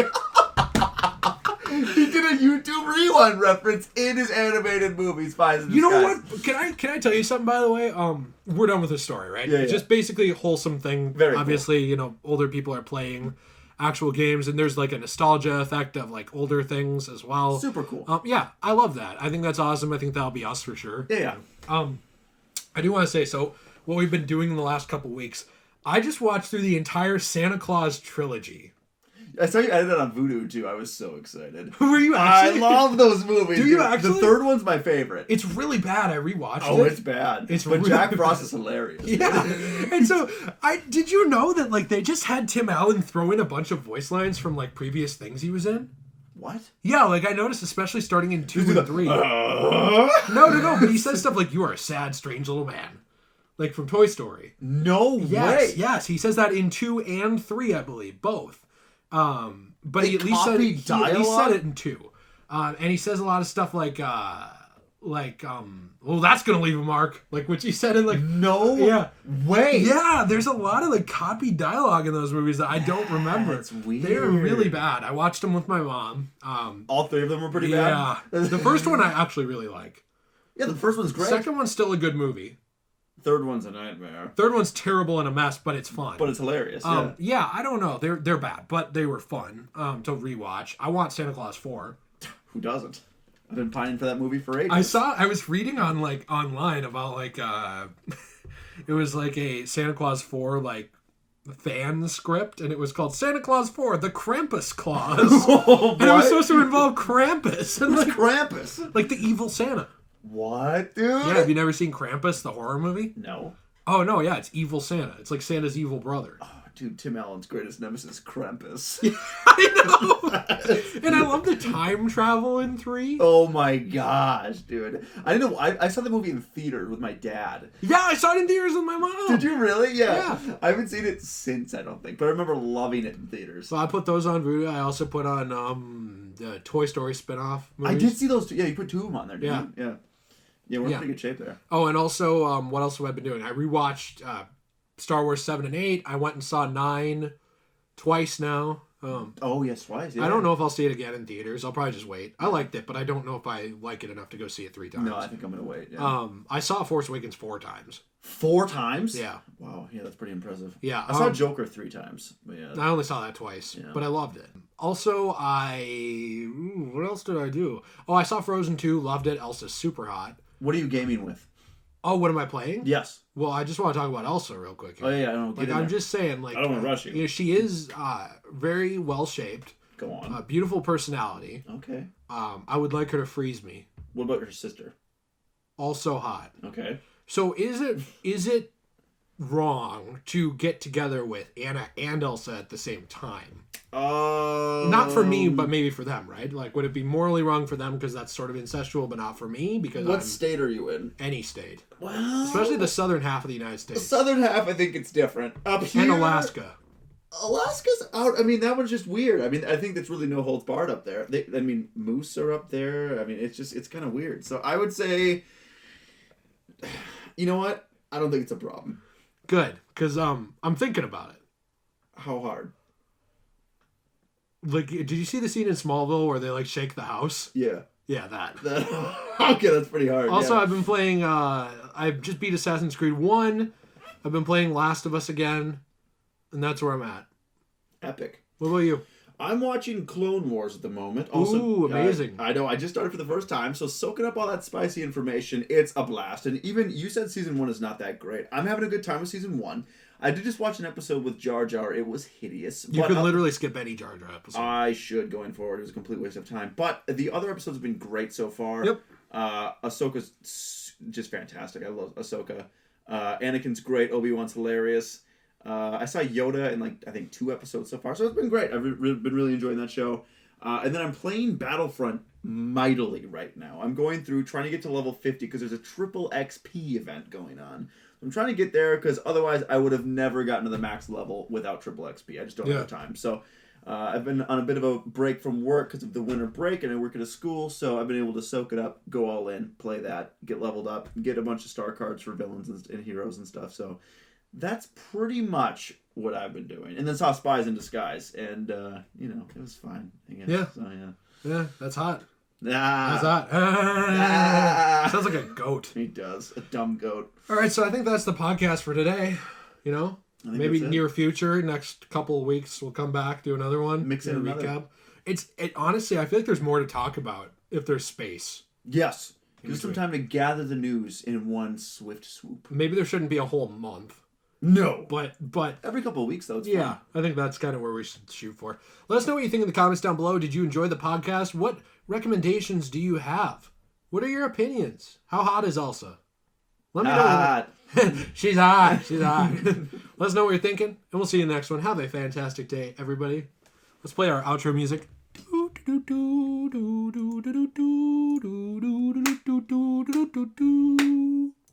He did a YouTube rewind reference in his animated movie, Spies in Disguise. You know what? Can I tell you something, by the way? We're done with the story, right? Yeah. Just basically a wholesome thing. Very Obviously, cool. Older people are playing actual games, and there's like a nostalgia effect of like older things as well. Super cool. Yeah, I love that. I think that's awesome. I think that'll be us for sure. Yeah. I do want to say, so what we've been doing in the last couple weeks, I just watched through the entire Santa Claus trilogy. I saw you edit it on Vudu too. I was so excited. Were you actually? I love those movies. Do you actually? The third one's my favorite. It's really bad. I rewatched it. Oh, it's bad. But really Jack Frost is hilarious. Yeah. And so, did you know that like they just had Tim Allen throw in a bunch of voice lines from like previous things he was in? What? Yeah, like I noticed, especially starting in 2 and 3. No, but he says stuff like, "You are a sad, strange little man," like from Toy Story. No way. Yes, he says that in 2 and 3, I believe, both. But he at least said it in 2. And he says a lot of stuff like well, that's gonna leave a mark, like which he said in like way. Yeah, there's a lot of like copied dialogue in those movies that I don't remember. It's weird. They were really bad. I watched them with my mom. All three of them were pretty bad. Yeah, the first one I actually really like. Yeah, the first one's great. Second one's still a good movie. Third one's a nightmare. Third one's terrible and a mess, but it's fun. But it's hilarious. Yeah, I don't know. They're bad, but they were fun to rewatch. I want Santa Claus 4. Who doesn't? I've been pining for that movie for ages. I was reading on like online about like it was like a Santa Claus 4 like fan script, and it was called Santa Claus 4: The Krampus Claus. And it was supposed to involve Krampus. And like Krampus? Like the evil Santa. What, dude? Yeah, have you never seen Krampus, the horror movie? No. Oh, no, yeah, it's evil Santa. It's like Santa's evil brother. Oh, Dude, Tim Allen's greatest nemesis, Krampus. I know. And I love the time travel in 3. Oh my gosh, dude. I didn't know. I saw the movie in theater with my dad. Yeah, I saw it in theaters with my mom. Did you really? Yeah. Yeah. I haven't seen it since, I don't think. But I remember loving it in theaters. So I put those on Voodoo. I also put on the Toy Story spinoff movies. I did see those two. Yeah, you put 2 of them on there, didn't Yeah. you? Yeah. Yeah, we're in pretty good shape there. Oh, and also, what else have I been doing? I rewatched Star Wars 7 and 8. I went and saw 9 twice now. Oh, yes, twice. Yeah. I don't know if I'll see it again in theaters. I'll probably just wait. I liked it, but I don't know if I like it enough to go see it 3 times. No, I think I'm going to wait. Yeah. I saw Force Awakens 4 times. 4 times? Yeah. Wow, yeah, that's pretty impressive. Yeah. I saw Joker 3 times. But yeah. I only saw that twice, but I loved it. Also, what else did I do? Oh, I saw Frozen 2, loved it. Elsa's super hot. What are you gaming with? Oh, what am I playing? Yes. Well, I just want to talk about Elsa real quick. Oh, yeah, I don't Like, I'm just saying, like... I don't want to rush you. You know, she is very well-shaped. Go on. Beautiful personality. Okay. I would like her to freeze me. What about her sister? Also hot. Okay. So is it wrong to get together with Anna and Elsa at the same time? Not for me, but maybe for them, right? Like, would it be morally wrong for them because that's sort of incestual, but not for me because what state are you in? Any state. Well, especially the southern half of the United States. The southern half, I think it's different. Up here, and Alaska. Alaska's out. I mean, that one's just weird. I mean, I think that's really no holds barred up there. Moose are up there. I mean, it's kind of weird. So I would say, you know what? I don't think it's a problem. Good, because I'm thinking about it. How hard? Like, did you see the scene in Smallville where they like shake the house? Yeah. Yeah, that. Okay, that's pretty hard. Also, yeah. I've been playing. I've just beat Assassin's Creed 1. I've been playing Last of Us again, and that's where I'm at. Epic. What about you? I'm watching Clone Wars at the moment. Also, ooh, amazing. I know. I just started for the first time, so soaking up all that spicy information, it's a blast. And even you said season 1 is not that great. I'm having a good time with season 1. I did just watch an episode with Jar Jar. It was hideous. You could literally skip any Jar Jar episode. I should going forward. It was a complete waste of time. But the other episodes have been great so far. Yep. Ahsoka's just fantastic. I love Ahsoka. Anakin's great. Obi-Wan's hilarious. I saw Yoda in I think 2 episodes so far, so it's been great. I've been really enjoying that show. And then I'm playing Battlefront mightily right now. I'm going through trying to get to level 50 because there's a triple XP event going on. I'm trying to get there because otherwise I would have never gotten to the max level without triple XP. I just don't have the time. So I've been on a bit of a break from work because of the winter break, and I work at a school, so I've been able to soak it up, go all in, play that, get leveled up, get a bunch of star cards for villains and heroes and stuff. So that's pretty much what I've been doing. And then saw Spies in Disguise, and, it was fine. I guess. Yeah. So, yeah. Yeah, that's hot. That's hot. Sounds like a goat. He does. A dumb goat. All right, so I think that's the podcast for today. You know? Maybe near future, next couple of weeks, we'll come back, do another one. Mix in another. Recap. Honestly, I feel like there's more to talk about if there's space. Yes. Give us some time to gather the news in one swift swoop. Maybe there shouldn't be a whole month. No. But every couple of weeks, though, it's yeah, fun. I think that's kind of where we should shoot for. Let us know what you think in the comments down below. Did you enjoy the podcast? What recommendations do you have? What are your opinions? How hot is Elsa? Let me know. Hot. She's hot. She's hot. Let us know what you're thinking, and we'll see you in the next one. Have a fantastic day, everybody. Let's play our outro music. Do, do, do, do, do, do, do, do, do, do, do, do, do, do, do.